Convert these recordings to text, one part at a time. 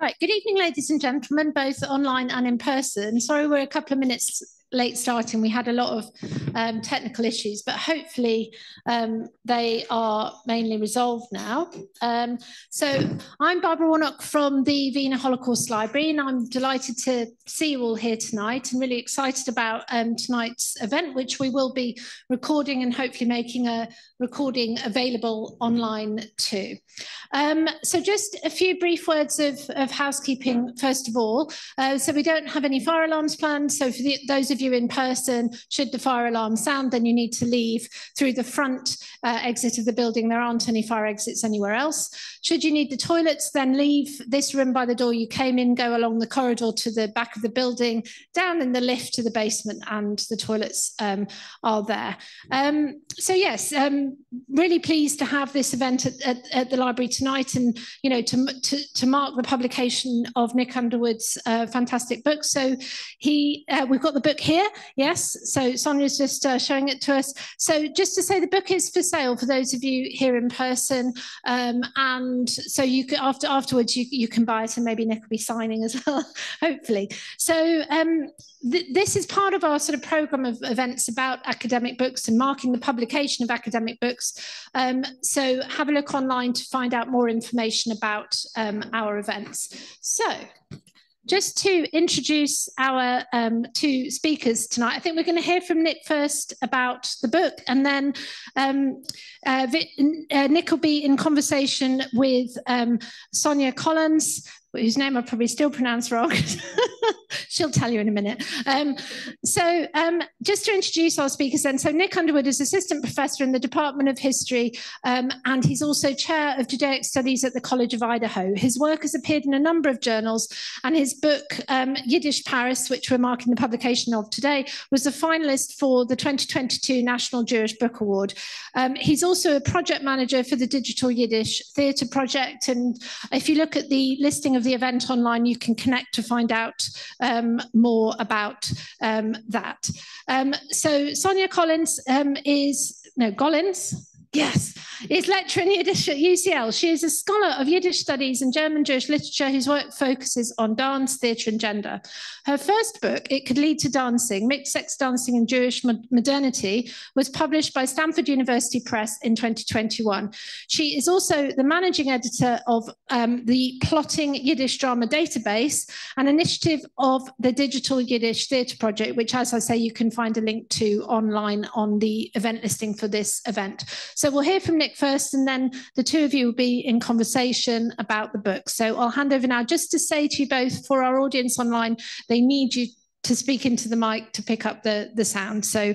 Right, good evening, ladies and gentlemen, both online and in person. Sorry, we're a couple of minutes late starting. We had a lot of technical issues, but hopefully they are mainly resolved now. So I'm Barbara Warnock from the Wiener Holocaust Library, and I'm delighted to see you all here tonight and really excited about tonight's event, which we will be recording and hopefully making a recording available online too. So just a few brief words of housekeeping, first of all. So we don't have any fire alarms planned. So for those of you in person, should the fire alarm sound, then you need to leave through the front exit of the building. There aren't any fire exits anywhere else. Should you need the toilets, then leave this room by the door you came in, go along the corridor to the back of the building, down in the lift to the basement, and the toilets are there. So yes, really pleased to have this event at the library tonight, and to mark the publication of Nick Underwood's fantastic book. So we've got the book here, yes. So Sonia's just showing it to us. So just to say, the book is for sale for those of you here in person, and so you can afterwards you can buy it, and maybe Nick will be signing as well, hopefully. So this is part of our sort of program of events about academic books and marking the publication of academic books. So have a look online to find out more information about our events. So just to introduce our two speakers tonight, I think we're going to hear from Nick first about the book, and then Nick will be in conversation with Sonia Gollance, whose name I'll probably still pronounce wrong. She'll tell you in a minute. So just to introduce our speakers then, so Nick Underwood is Assistant Professor in the Department of History, and he's also Chair of Judaic Studies at the College of Idaho. His work has appeared in a number of journals, and his book, Yiddish Paris, which we're marking the publication of today, was a finalist for the 2022 National Jewish Book Award. He's also a project manager for the Digital Yiddish Theatre Project, and if you look at the listing of the event online, you can connect to find out more about that. So Sonia Gollance Gollance? Yes, is lecturer in Yiddish at UCL. She is a scholar of Yiddish studies and German Jewish literature whose work focuses on dance, theatre and gender. Her first book, It Could Lead to Dancing, Mixed Sex Dancing and Jewish Modernity, was published by Stanford University Press in 2021. She is also the managing editor of the Plotting Yiddish Drama Database, an initiative of the Digital Yiddish Theatre Project, which, as I say, you can find a link to online on the event listing for this event. So we'll hear from Nick first, and then the two of you will be in conversation about the book. So I'll hand over now just to say to you both, for our audience online, they need you to speak into the mic to pick up the sound. So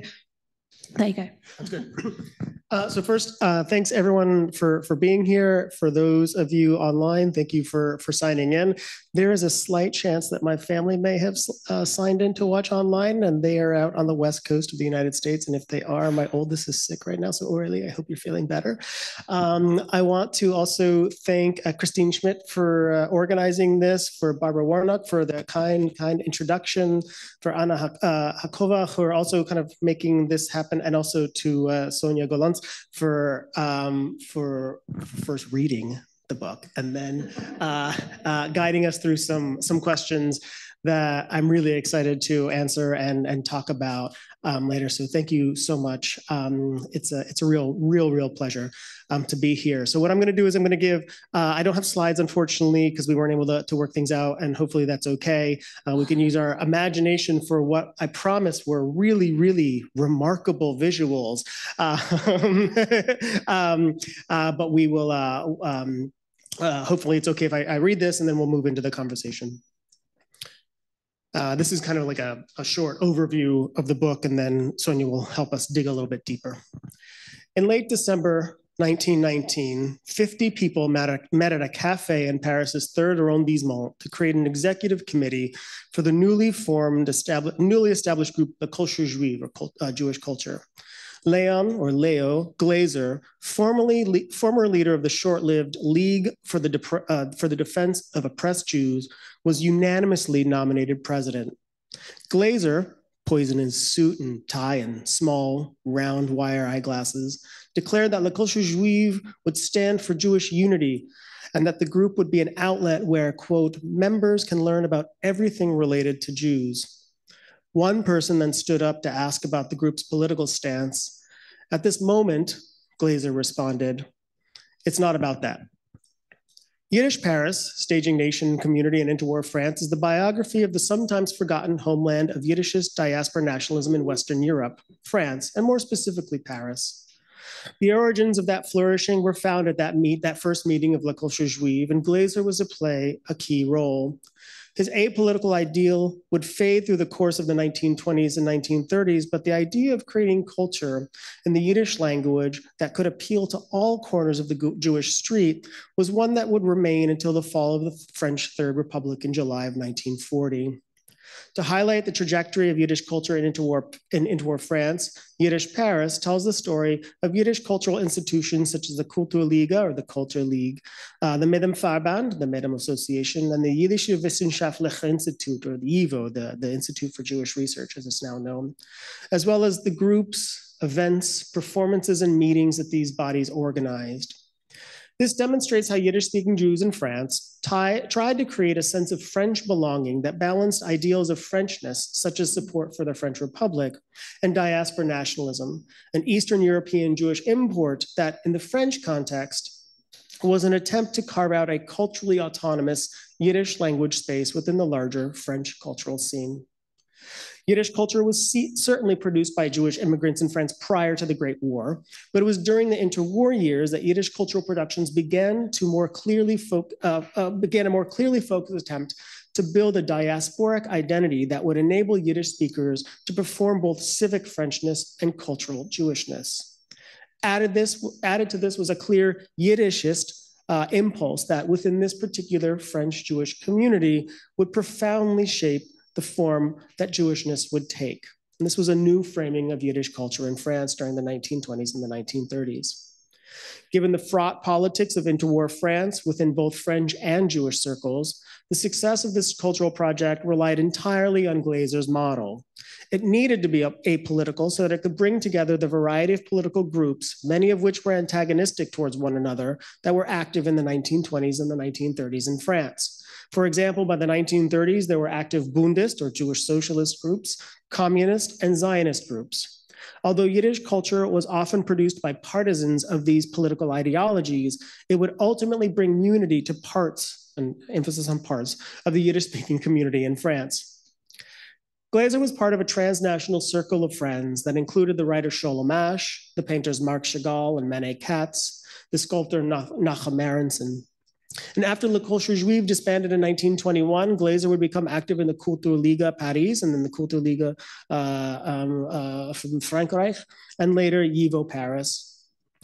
there you go. That's good. So first, thanks everyone for being here. For those of you online, thank you for signing in. There is a slight chance that my family may have signed in to watch online, and they are out on the west coast of the United States. And if they are, my oldest is sick right now, so Aurelie, I hope you're feeling better. I want to also thank Christine Schmidt for organizing this, for Barbara Warnock for the kind introduction, for Anna Hakova, who are also kind of making this happen, and also to Sonia Gollance for first reading the book and then guiding us through some questions that I'm really excited to answer and talk about later. So thank you so much. It's a real pleasure to be here. So what I'm going to do is I'm going to give, I don't have slides, unfortunately, because we weren't able to work things out, and hopefully that's okay. We can use our imagination for what I promise were really remarkable visuals. But we will, hopefully it's okay if I read this, and then we'll move into the conversation. This is kind of like a short overview of the book, and then Sonia will help us dig a little bit deeper. In late December 1919, 50 people met at a cafe in Paris's third arrondissement to create an executive committee for the newly established group, the Culture Juive, or Jewish culture. Leon, or Leo, Glazer, former leader of the short-lived League for the Defense of Oppressed Jews, was unanimously nominated president. Glazer, poised in his suit and tie and small, round wire eyeglasses, declared that La Culture Juive would stand for Jewish unity and that the group would be an outlet where, quote, members can learn about everything related to Jews. One person then stood up to ask about the group's political stance. At this moment, Glaser responded, "It's not about that." Yiddish Paris, Staging Nation, Community, and Interwar France is the biography of the sometimes forgotten homeland of Yiddishist diaspora nationalism in Western Europe, France, and more specifically Paris. The origins of that flourishing were found at that first meeting of La Culture Juive, and Glaser was to play a key role. His apolitical ideal would fade through the course of the 1920s and 1930s, but the idea of creating culture in the Yiddish language that could appeal to all corners of the Jewish street was one that would remain until the fall of the French Third Republic in July of 1940. To highlight the trajectory of Yiddish culture in interwar France, Yiddish Paris tells the story of Yiddish cultural institutions such as the Kulturliga or the Culture League, the Medem-Verband, the Medem Association, and the Yiddische Wissenschaftliche Institute, or the YIVO, the Institute for Jewish Research as it's now known, as well as the groups, events, performances, and meetings that these bodies organized. This demonstrates how Yiddish-speaking Jews in France tried to create a sense of French belonging that balanced ideals of Frenchness, such as support for the French Republic, and diaspora nationalism, an Eastern European Jewish import that, in the French context, was an attempt to carve out a culturally autonomous Yiddish language space within the larger French cultural scene. Yiddish culture was certainly produced by Jewish immigrants in France prior to the Great War, but it was during the interwar years that Yiddish cultural productions began a more clearly focused attempt to build a diasporic identity that would enable Yiddish speakers to perform both civic Frenchness and cultural Jewishness. Added to this was a clear Yiddishist impulse that within this particular French Jewish community would profoundly shape the form that Jewishness would take. And this was a new framing of Yiddish culture in France during the 1920s and the 1930s. Given the fraught politics of interwar France within both French and Jewish circles, the success of this cultural project relied entirely on Glaser's model. It needed to be apolitical so that it could bring together the variety of political groups, many of which were antagonistic towards one another, that were active in the 1920s and the 1930s in France. For example, by the 1930s, there were active Bundist or Jewish socialist groups, communist and Zionist groups. Although Yiddish culture was often produced by partisans of these political ideologies, it would ultimately bring unity to parts, and emphasis on parts, of the Yiddish-speaking community in France. Glaser was part of a transnational circle of friends that included the writer Sholem Asch, the painters Marc Chagall and Manet Katz, the sculptor Nachum Aronson. And after La Culture Juive disbanded in 1921, Glaser would become active in the Kulturliga Paris and then the Kulturliga from Frankreich, and later YIVO Paris.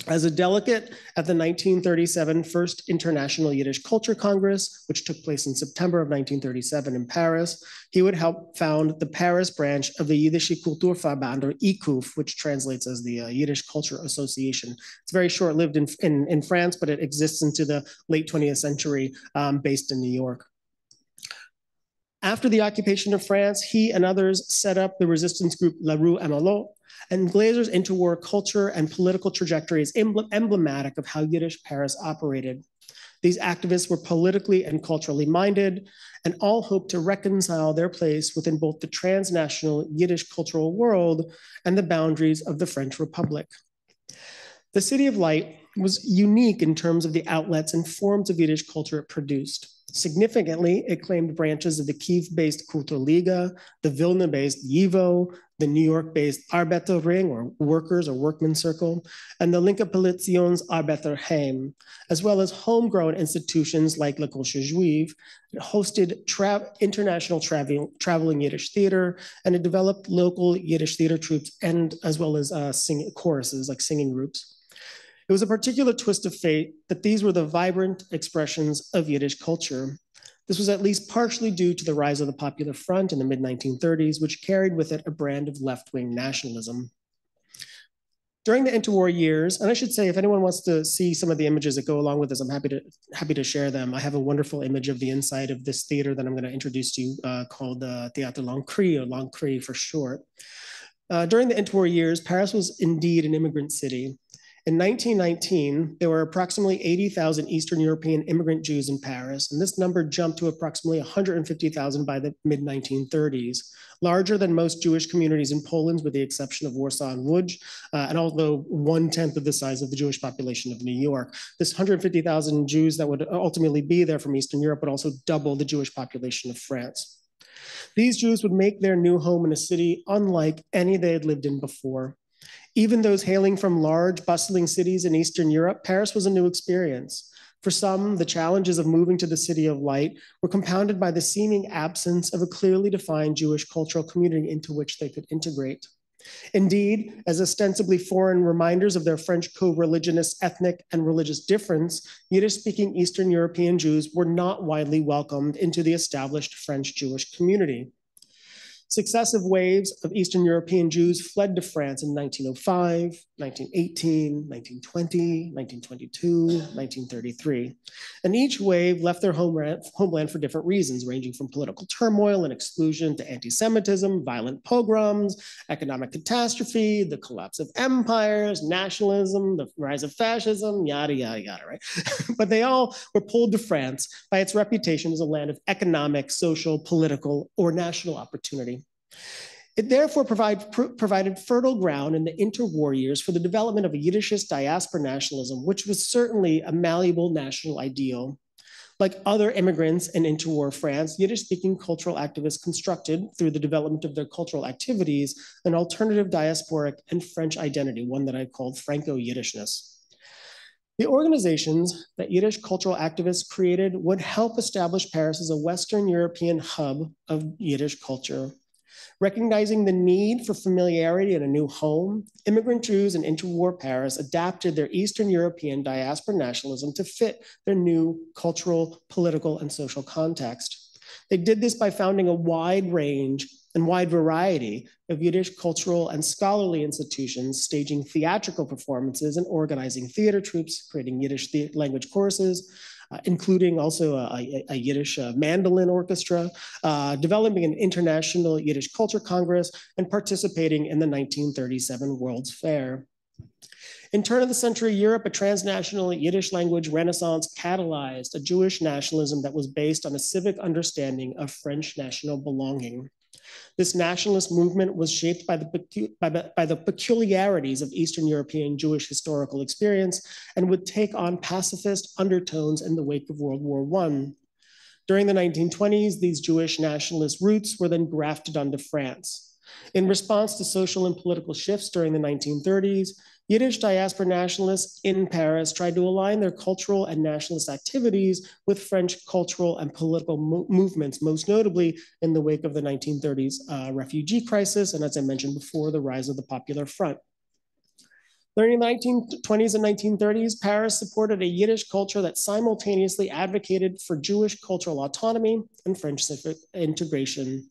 As a delegate at the 1937 First International Yiddish Culture Congress, which took place in September of 1937 in Paris, he would help found the Paris branch of the Yiddische Kulturverband, or YIKUF, which translates as the Yiddish Culture Association. It's very short-lived in France, but it exists into the late 20th century, based in New York. After the occupation of France, he and others set up the resistance group La Rue Amelot, and Glaser's interwar culture and political trajectory is emblematic of how Yiddish Paris operated. These activists were politically and culturally minded, and all hoped to reconcile their place within both the transnational Yiddish cultural world and the boundaries of the French Republic. The City of Light was unique in terms of the outlets and forms of Yiddish culture it produced. Significantly, it claimed branches of the Kiev-based Kulturliga, the Vilna-based YIVO, the New York-based Arbeiterring, or Workers or Workmen's Circle, and the Linke Koalition's Arbeiterheim, as well as homegrown institutions like La Culture Juive. It hosted international traveling Yiddish theater, and it developed local Yiddish theater troupes, and as well as choruses, like singing groups. It was a particular twist of fate that these were the vibrant expressions of Yiddish culture. This was at least partially due to the rise of the Popular Front in the mid-1930s, which carried with it a brand of left-wing nationalism. During the interwar years, and I should say, if anyone wants to see some of the images that go along with this, I'm happy to share them. I have a wonderful image of the inside of this theater that I'm going to introduce to you, called Théâtre L'Ancry, or L'Ancry for short. During the interwar years, Paris was indeed an immigrant city. In 1919, there were approximately 80,000 Eastern European immigrant Jews in Paris, and this number jumped to approximately 150,000 by the mid-1930s, larger than most Jewish communities in Poland, with the exception of Warsaw and Łódź, and although 1/10 of the size of the Jewish population of New York. This 150,000 Jews that would ultimately be there from Eastern Europe would also double the Jewish population of France. These Jews would make their new home in a city unlike any they had lived in before. Even those hailing from large, bustling cities in Eastern Europe, Paris was a new experience. For some, the challenges of moving to the City of Light were compounded by the seeming absence of a clearly defined Jewish cultural community into which they could integrate. Indeed, as ostensibly foreign reminders of their French co-religionist ethnic and religious difference, Yiddish-speaking Eastern European Jews were not widely welcomed into the established French Jewish community. Successive waves of Eastern European Jews fled to France in 1905, 1918, 1920, 1922, 1933. And each wave left their homeland for different reasons, ranging from political turmoil and exclusion to anti-Semitism, violent pogroms, economic catastrophe, the collapse of empires, nationalism, the rise of fascism, yada, yada, yada, right? But they all were pulled to France by its reputation as a land of economic, social, political, or national opportunity. It therefore provided fertile ground in the interwar years for the development of a Yiddishist diaspora nationalism, which was certainly a malleable national ideal. Like other immigrants in interwar France, Yiddish-speaking cultural activists constructed, through the development of their cultural activities, an alternative diasporic and French identity, one that I called Franco-Yiddishness. The organizations that Yiddish cultural activists created would help establish Paris as a Western European hub of Yiddish culture. Recognizing the need for familiarity and a new home, immigrant Jews in interwar Paris adapted their Eastern European diaspora nationalism to fit their new cultural, political, and social context. They did this by founding a wide range and wide variety of Yiddish cultural and scholarly institutions, staging theatrical performances and organizing theater troupes, creating Yiddish language courses, including also a Yiddish mandolin orchestra, developing an international Yiddish culture congress, and participating in the 1937 World's Fair. In turn of the century Europe, a transnational Yiddish language renaissance catalyzed a Jewish nationalism that was based on a civic understanding of French national belonging. This nationalist movement was shaped by the peculiarities of Eastern European Jewish historical experience and would take on pacifist undertones in the wake of World War I. During the 1920s, these Jewish nationalist roots were then grafted onto France. In response to social and political shifts during the 1930s, Yiddish diaspora nationalists in Paris tried to align their cultural and nationalist activities with French cultural and political movements, most notably in the wake of the 1930s refugee crisis, and as I mentioned before, the rise of the Popular Front. During the 1920s and 1930s, Paris supported a Yiddish culture that simultaneously advocated for Jewish cultural autonomy and French civic integration.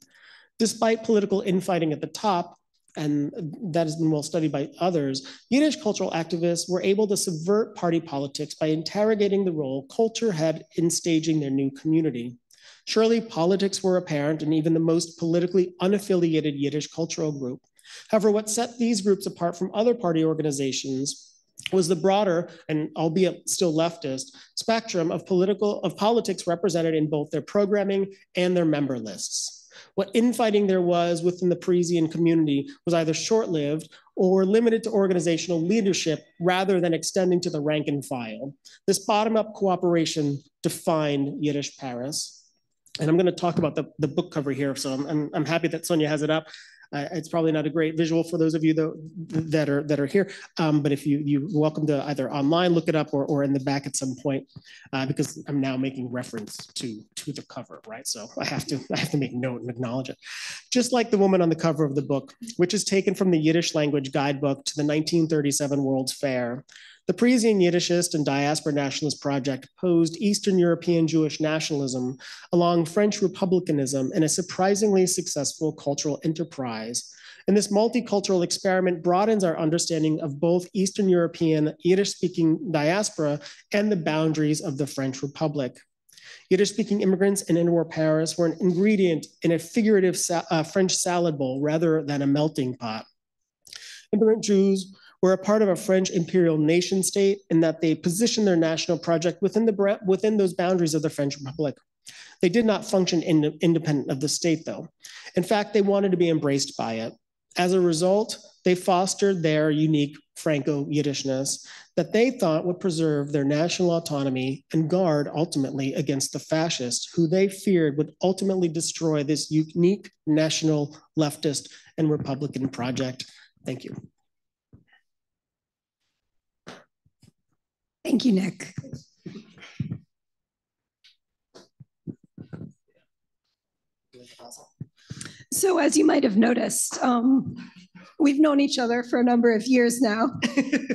Despite political infighting at the top, and that has been well studied by others, Yiddish cultural activists were able to subvert party politics by interrogating the role culture had in staging their new community. Surely politics were apparent in even the most politically unaffiliated Yiddish cultural group. However, what set these groups apart from other party organizations was the broader, and albeit still leftist, spectrum of politics represented in both their programming and their member lists. What infighting there was within the Parisian community was either short-lived or limited to organizational leadership rather than extending to the rank and file. This bottom-up cooperation defined Yiddish Paris. And I'm going to talk about the book cover here, so I'm happy that Sonia has it up. It's probably not a great visual for those of you that are here, but if you're welcome to either online look it up or in the back at some point, because I'm now making reference to the cover, right? So I have to make note and acknowledge it. Just like the woman on the cover of the book, which is taken from the Yiddish language guidebook to the 1937 World's Fair. The Parisian Yiddishist and Diaspora Nationalist Project posed Eastern European Jewish nationalism along French republicanism in a surprisingly successful cultural enterprise. And this multicultural experiment broadens our understanding of both Eastern European Yiddish-speaking diaspora and the boundaries of the French Republic. Yiddish-speaking immigrants in interwar Paris were an ingredient in a figurative French salad bowl rather than a melting pot. Immigrant Jews were a part of a French imperial nation state in that they positioned their national project within those boundaries of the French Republic. They did not function independent of the state, though. In fact, they wanted to be embraced by it. As a result, they fostered their unique Franco-Yiddishness that they thought would preserve their national autonomy and guard ultimately against the fascists who they feared would ultimately destroy this unique national leftist and Republican project. Thank you. Thank you, Nick. So as you might have noticed, we've known each other for a number of years now,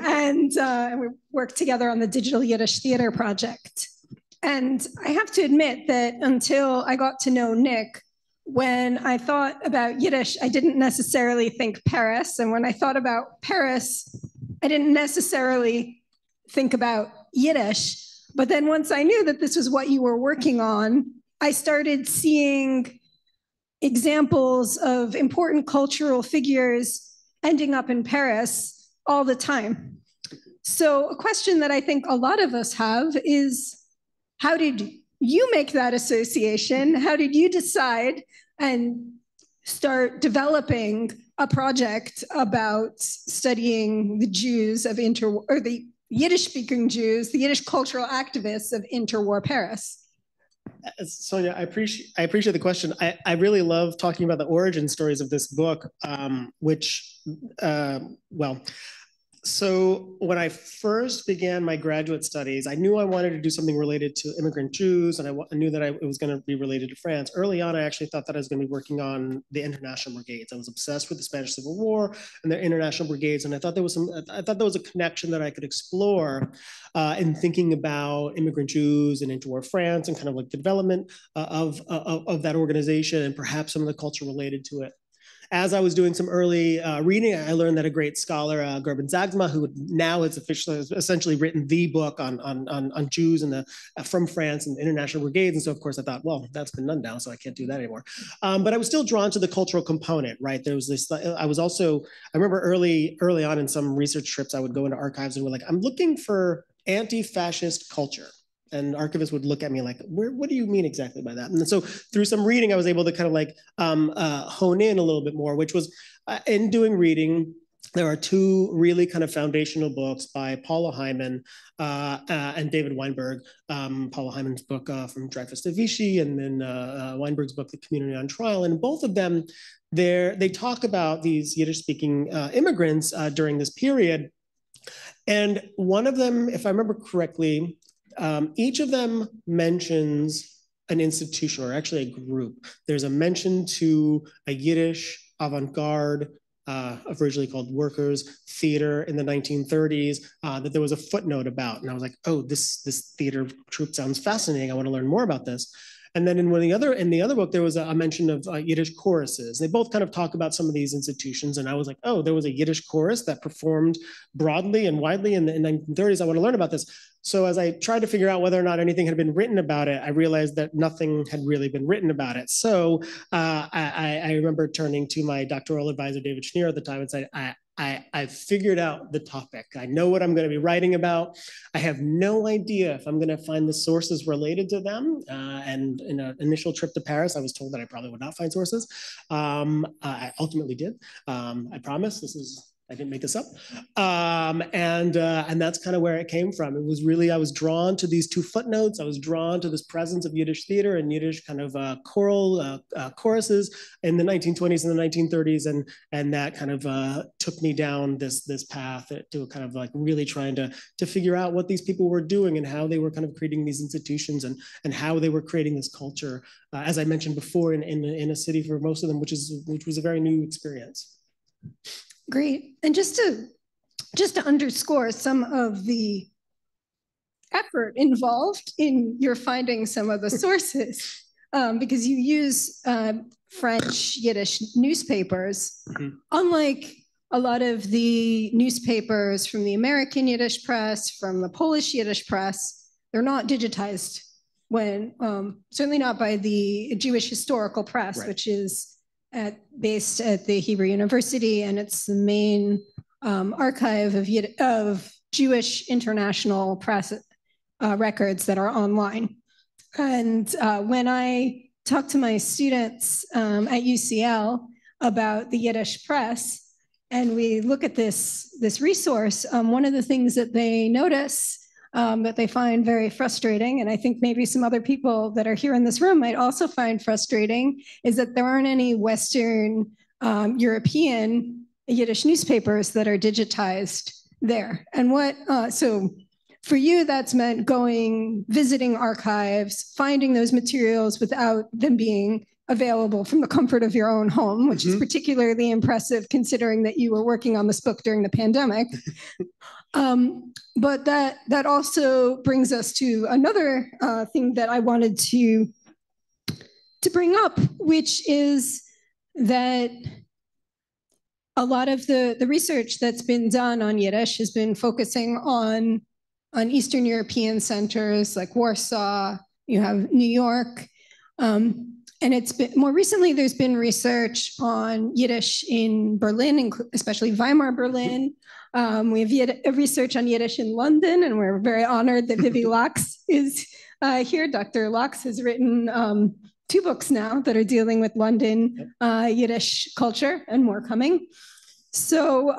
and we worked together on the Digital Yiddish Theater project. And I have to admit that until I got to know Nick, when I thought about Yiddish, I didn't necessarily think Paris. And when I thought about Paris, I didn't necessarily think about Yiddish. But then once I knew that this was what you were working on, I started seeing examples of important cultural figures ending up in Paris all the time. So a question that I think a lot of us have is, how did you make that association? How did you decide and start developing a project about studying the Jews of the Yiddish-speaking Jews, the Yiddish cultural activists of interwar Paris? Sonia, I appreciate the question. I really love talking about the origin stories of this book, so when I first began my graduate studies, I knew I wanted to do something related to immigrant Jews, and I knew that it was going to be related to France. Early on, I actually thought that I was going to be working on the international brigades. I was obsessed with the Spanish Civil War and the international brigades, and I thought there was a connection that I could explore in thinking about immigrant Jews and interwar France and kind of like the development of that organization and perhaps some of the culture related to it. As I was doing some early reading, I learned that a great scholar, Gerben Zagsma, who now has essentially written the book on Jews and from France and the international brigades. And so, of course, I thought, well, that's been done now, so I can't do that anymore. But I was still drawn to the cultural component, right? There was this, I remember early on in some research trips, I would go into archives and we're like, I'm looking for anti-fascist culture. And archivists would look at me like, what do you mean exactly by that? And so through some reading, I was able to kind of like hone in a little bit more, which was in doing reading, there are two really kind of foundational books by Paula Hyman and David Weinberg. Paula Hyman's book From Dreyfus to Vichy, and then Weinberg's book, The Community on Trial. And both of them, they talk about these Yiddish-speaking immigrants during this period. And one of them, if I remember correctly, each of them mentions an institution, or actually a group. There's a mention to a Yiddish avant-garde, originally called Workers Theater in the 1930s, that there was a footnote about. And I was like, oh, this theater troupe sounds fascinating. I want to learn more about this. And then in the other book, there was a mention of Yiddish choruses. They both kind of talk about some of these institutions. And I was like, oh, there was a Yiddish chorus that performed broadly and widely in the 1930s. I want to learn about this. So as I tried to figure out whether or not anything had been written about it, I realized that nothing had really been written about it. So I remember turning to my doctoral advisor, David Schneer, at the time and said, I figured out the topic. I know what I'm going to be writing about. I have no idea if I'm going to find the sources related to them. And in an initial trip to Paris, I was told that I probably would not find sources. I ultimately did. I promise I didn't make this up. And that's kind of where it came from. It was really, I was drawn to these two footnotes. I was drawn to this presence of Yiddish theater and Yiddish kind of choral choruses in the 1920s and the 1930s. And that kind of took me down this path to kind of like really trying to figure out what these people were doing and how they were kind of creating these institutions and how they were creating this culture, as I mentioned before, in a city for most of them, which was a very new experience. Great. And just to underscore some of the effort involved in your finding some of the sources, because you use French Yiddish newspapers, unlike a lot of the newspapers from the American Yiddish press, from the Polish Yiddish press, they're not digitized certainly not by the Jewish Historical Press, right, which is based at the Hebrew University, and it's the main archive of Jewish international press records that are online. And when I talk to my students at UCL about the Yiddish press, and we look at this resource, one of the things that they notice that they find very frustrating, and I think maybe some other people that are here in this room might also find frustrating, is that there aren't any Western European Yiddish newspapers that are digitized there. And so for you, that's meant visiting archives, finding those materials without them being available from the comfort of your own home, which is particularly impressive considering that you were working on this book during the pandemic. But that also brings us to another thing that I wanted to bring up, which is that a lot of the research that's been done on Yiddish has been focusing on Eastern European centers like Warsaw, you have New York, and it's been more recently, there's been research on Yiddish in Berlin, especially Weimar, Berlin. We have research on Yiddish in London, and we're very honored that Vivi Laux is here. Dr. Laux has written 2 books now that are dealing with London Yiddish culture, and more coming. So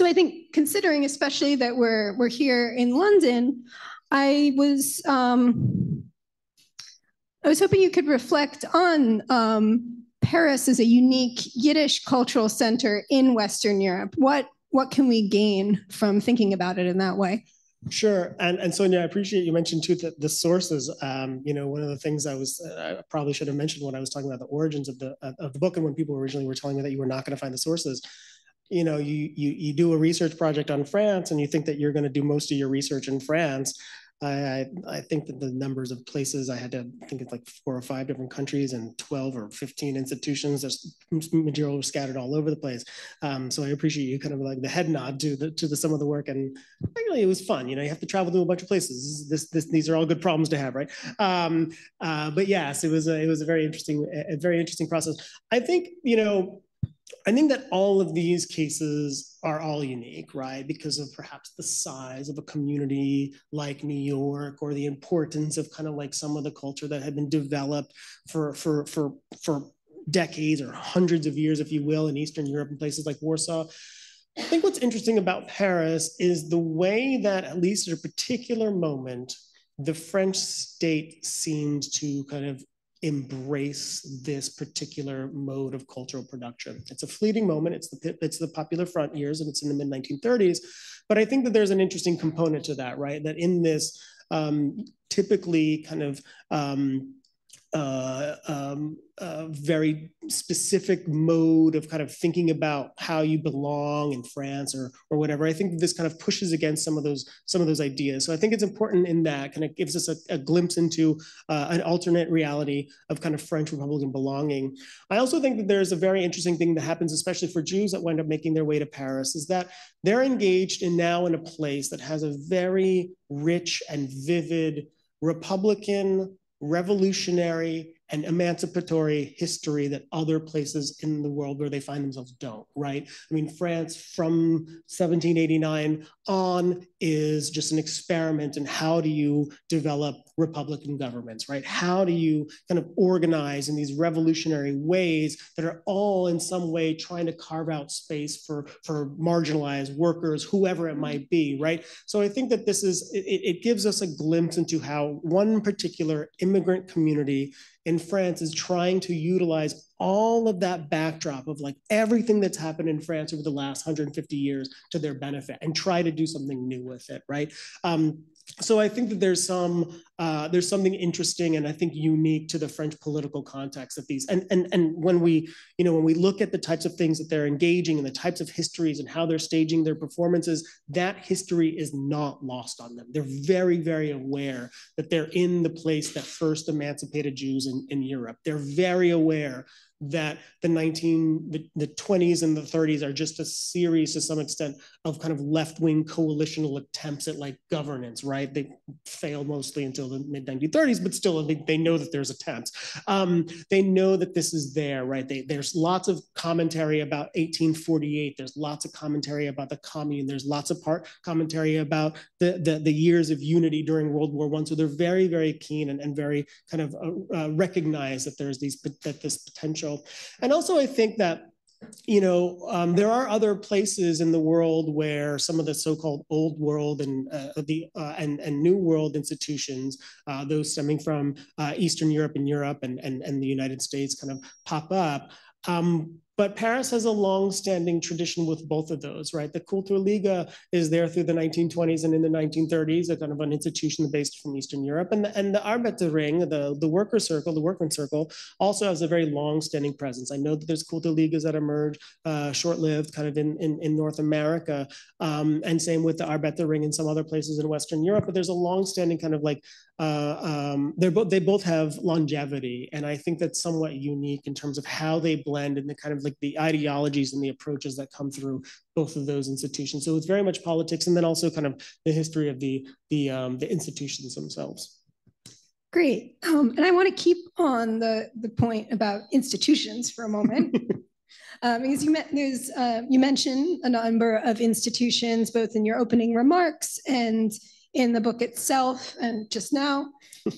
I think considering especially that we're here in London, I was hoping you could reflect on Paris as a unique Yiddish cultural center in Western Europe. What can we gain from thinking about it in that way? Sure, and Sonia, I appreciate you mentioned too the sources. One of the things I probably should have mentioned when I was talking about the origins of the book, and when people originally were telling me that you were not going to find the sources. You do a research project on France, and you think that you're going to do most of your research in France. I think that the numbers of places I had to think it's like 4 or 5 different countries and 12 or 15 institutions. There's material scattered all over the place. So I appreciate you kind of like the head nod to the some of the work, and really it was fun. You have to travel to a bunch of places. These are all good problems to have, right? But yes, it was a very interesting process. I think that all of these cases are all unique, right? Because of perhaps the size of a community like New York, or the importance of kind of like some of the culture that had been developed for decades or hundreds of years, if you will, in Eastern Europe and places like Warsaw. I think what's interesting about Paris is the way that, at least at a particular moment, the French state seems to kind of embrace this particular mode of cultural production. It's a fleeting moment. It's the Popular Front years, and it's in the mid-1930s. But I think that there's an interesting component to that, right? That in this typically kind of very specific mode of kind of thinking about how you belong in France or whatever. I think this kind of pushes against some of those ideas. So I think it's important in that kind of gives us a glimpse into an alternate reality of kind of French Republican belonging. I also think that there's a very interesting thing that happens, especially for Jews that wind up making their way to Paris, is that they're engaged now in a place that has a very rich and vivid Republican, revolutionary, and emancipatory history that other places in the world where they find themselves don't, right? I mean, France from 1789 on is just an experiment in how do you develop Republican governments, right? How do you kind of organize in these revolutionary ways that are all in some way trying to carve out space for marginalized workers, whoever it might be, right? So I think that it gives us a glimpse into how one particular immigrant community in France is trying to utilize all of that backdrop of like everything that's happened in France over the last 150 years to their benefit and try to do something new with it, right? So I think that there's something interesting and I think unique to the French political context of these. And when we look at the types of things that they're engaging and the types of histories and how they're staging their performances, that history is not lost on them. They're very, very aware that they're in the place that first emancipated Jews in Europe. They're very aware that the 20s and the 30s are just a series, to some extent, of kind of left-wing coalitional attempts at like governance, right? They failed mostly until the mid-1930s, but still they know that there's attempts. They know that this is there, right? There's lots of commentary about 1848. There's lots of commentary about the Commune. There's lots of commentary about the years of unity during World War I. So they're very, very keen and very kind of recognize that there's this potential. And also I think that, you know, there are other places in the world where some of the so-called old world and new world institutions, those stemming from Eastern Europe and the United States, kind of pop up. But Paris has a long-standing tradition with both of those, right? The Kulturliga is there through the 1920s and in the 1930s, a kind of an institution based from Eastern Europe. And the Arbeiterring, the worker circle, the workman circle, also has a very long-standing presence. I know that there's Kulturligas that emerge short-lived kind of in North America, and same with the Arbeiterring in some other places in Western Europe, but there's a long-standing kind of like, they both have longevity, and I think that's somewhat unique in terms of how they blend and the kind of like the ideologies and the approaches that come through both of those institutions. So it's very much politics, and then also kind of the history of the institutions themselves. Great, and I want to keep on the point about institutions for a moment. Because you mentioned a number of institutions, both in your opening remarks and in the book itself and just now.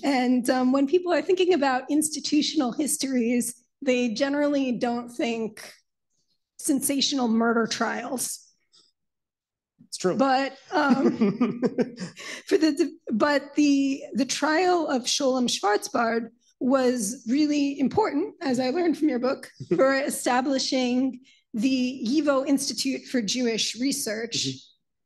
And when people are thinking about institutional histories, they generally don't think sensational murder trials. It's true. But the trial of Sholem Schwarzbard was really important, as I learned from your book, for establishing the YIVO Institute for Jewish Research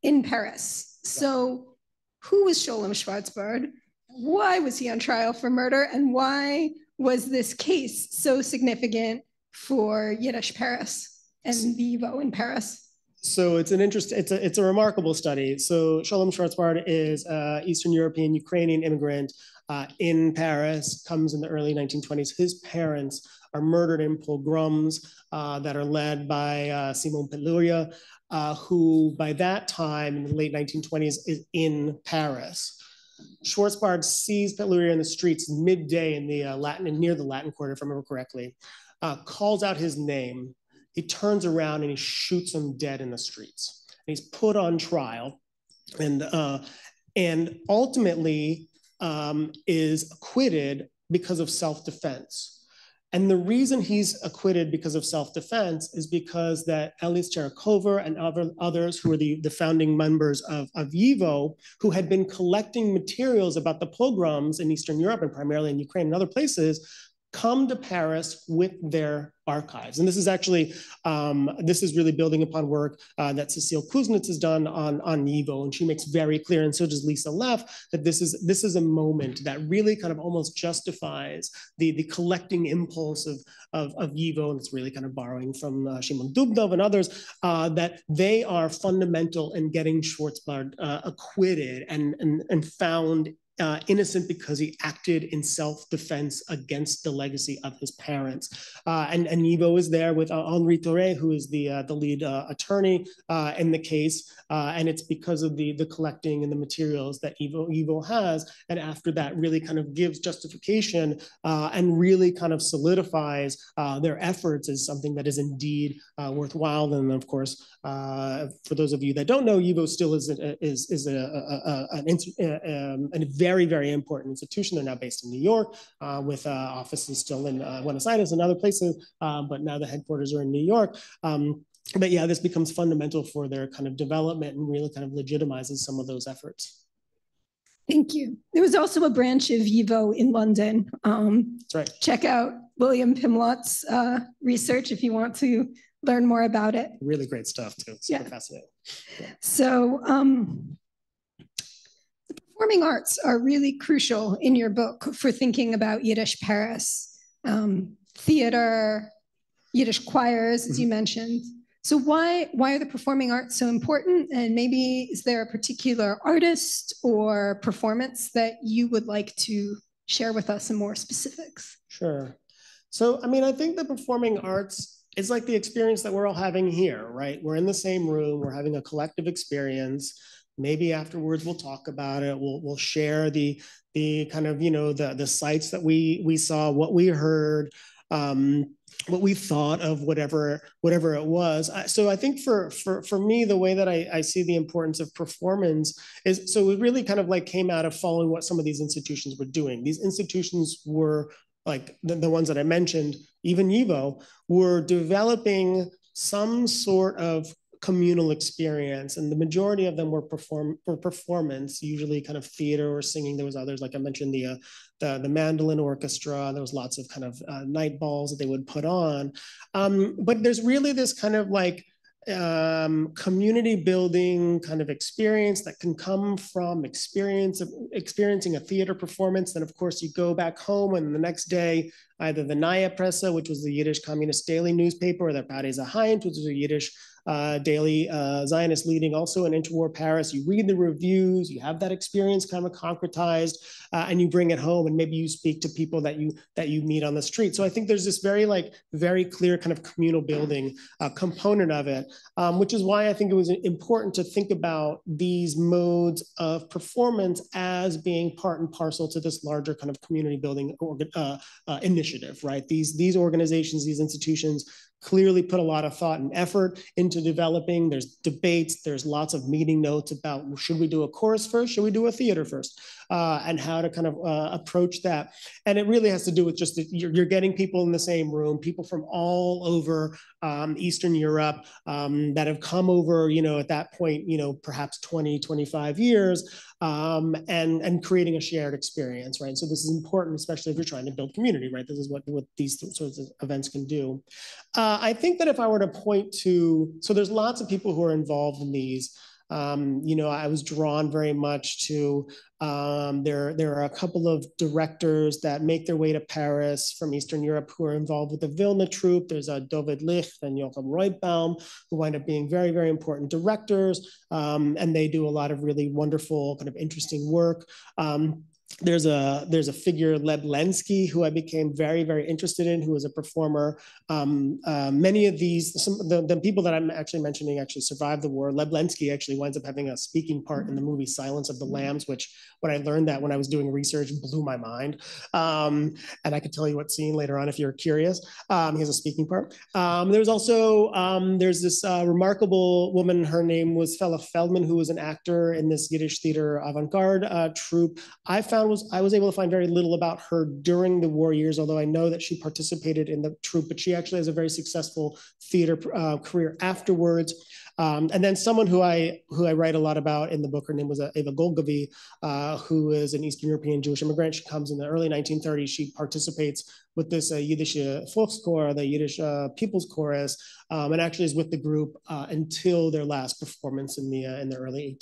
in Paris. So who was Sholem Schwarzbard? Why was he on trial for murder? And why was this case so significant for Yiddish Paris and the YIVO in Paris? So it's a remarkable study. So Sholem Schwarzbard is Eastern European Ukrainian immigrant in Paris, comes in the early 1920s. His parents are murdered in pogroms that are led by Simon Peluria, who by that time in the late 1920s is in Paris. Schwarzbard sees Peluria in the streets midday in the near the Latin Quarter, if I remember correctly, calls out his name. He turns around and he shoots him dead in the streets. And he's put on trial, and ultimately is acquitted because of self-defense. And the reason he's acquitted because of self-defense is because that Elis Cherikover and others who were the founding members of YIVO, who had been collecting materials about the pogroms in Eastern Europe and primarily in Ukraine and other places, come to Paris with their archives. And this is actually, this is really building upon work that Cecile Kuznets has done on YIVO, and she makes very clear, and so does Lisa Leff, that this is a moment that really kind of almost justifies the collecting impulse of YIVO, and it's really kind of borrowing from Shimon Dubnov and others, that they are fundamental in getting Schwarzbard acquitted and found innocent because he acted in self-defense against the legacy of his parents. And YIVO is there with Henri Thoré, who is the lead attorney in the case. And it's because of the collecting and the materials that YIVO has. And after that really kind of gives justification and really kind of solidifies their efforts as something that is indeed worthwhile. And of course, for those of you that don't know, YIVO still is a very, very important institution. They're now based in New York with offices still in Buenos Aires and other places, but now the headquarters are in New York. But yeah, this becomes fundamental for their kind of development and really kind of legitimizes some of those efforts. Thank you. There was also a branch of YIVO in London. That's right. Check out William Pimlott's research if you want to learn more about it. Really great stuff too. Super fascinating. Yeah. So the performing arts are really crucial in your book for thinking about Yiddish Paris. Theater, Yiddish choirs, as you mentioned. So why are the performing arts so important? And maybe is there a particular artist or performance that you would like to share with us in more specifics? Sure. So, I mean, I think the performing arts is like the experience that we're all having here, right? We're in the same room, we're having a collective experience. Maybe afterwards we'll talk about it. We'll share the kind of, you know, the sites that we saw, what we heard, what we thought of whatever it was. So I think for me, the way that I see the importance of performance is, so it really kind of like came out of following what some of these institutions were doing. These institutions were like the ones that I mentioned, even YIVO, were developing some sort of communal experience, and the majority of them were performance, usually kind of theater or singing. There was others, like I mentioned, the mandolin orchestra. There was lots of kind of night balls that they would put on. But there's really this kind of like community building kind of experience that can come from experiencing a theater performance. Then of course you go back home, and the next day either the Naya Presse, which was the Yiddish communist daily newspaper, or the Paris Zahaynt, which was a Yiddish daily Zionist leading, also in Interwar Paris. You read the reviews, you have that experience kind of concretized, and you bring it home, and maybe you speak to people that you meet on the street. So I think there's this very clear kind of communal building component of it, which is why I think it was important to think about these modes of performance as being part and parcel to this larger kind of community building initiative, right? These organizations, these institutions clearly put a lot of thought and effort into developing. There's debates, there's lots of meeting notes about, should we do a chorus first, should we do a theater first, and how to kind of approach that. And it really has to do with just that you're getting people in the same room, people from all over Eastern Europe that have come over, you know, at that point, you know, perhaps 20, 25 years, and creating a shared experience, right? So this is important, especially if you're trying to build community, right? This is what these sorts of events can do. I think that if I were to point to, so there's lots of people who are involved in these. You know, I was drawn very much to, there are a couple of directors that make their way to Paris from Eastern Europe who are involved with the Vilna troupe. There's David Licht and Joachim Reutbaum, who wind up being very, very important directors. And they do a lot of really wonderful, kind of interesting work. There's a figure, Leb Lenski, who I became very, very interested in, who was a performer. Many of these, the people that I'm actually mentioning actually survived the war. Leb Lenski actually winds up having a speaking part in the movie Silence of the Lambs, which when I learned that when I was doing research blew my mind. And I could tell you what scene later on if you're curious. He has a speaking part. There's also, there's this remarkable woman, her name was Fela Feldman, who was an actor in this Yiddish theater avant-garde troupe. I was able to find very little about her during the war years, although I know that she participated in the troupe, but she actually has a very successful theater career afterwards. And then someone who I write a lot about in the book, her name was Eva Golgavi, who is an Eastern European Jewish immigrant. She comes in the early 1930s. She participates with this Yiddish Volkschor, the Yiddish People's Chorus, and actually is with the group until their last performance in the early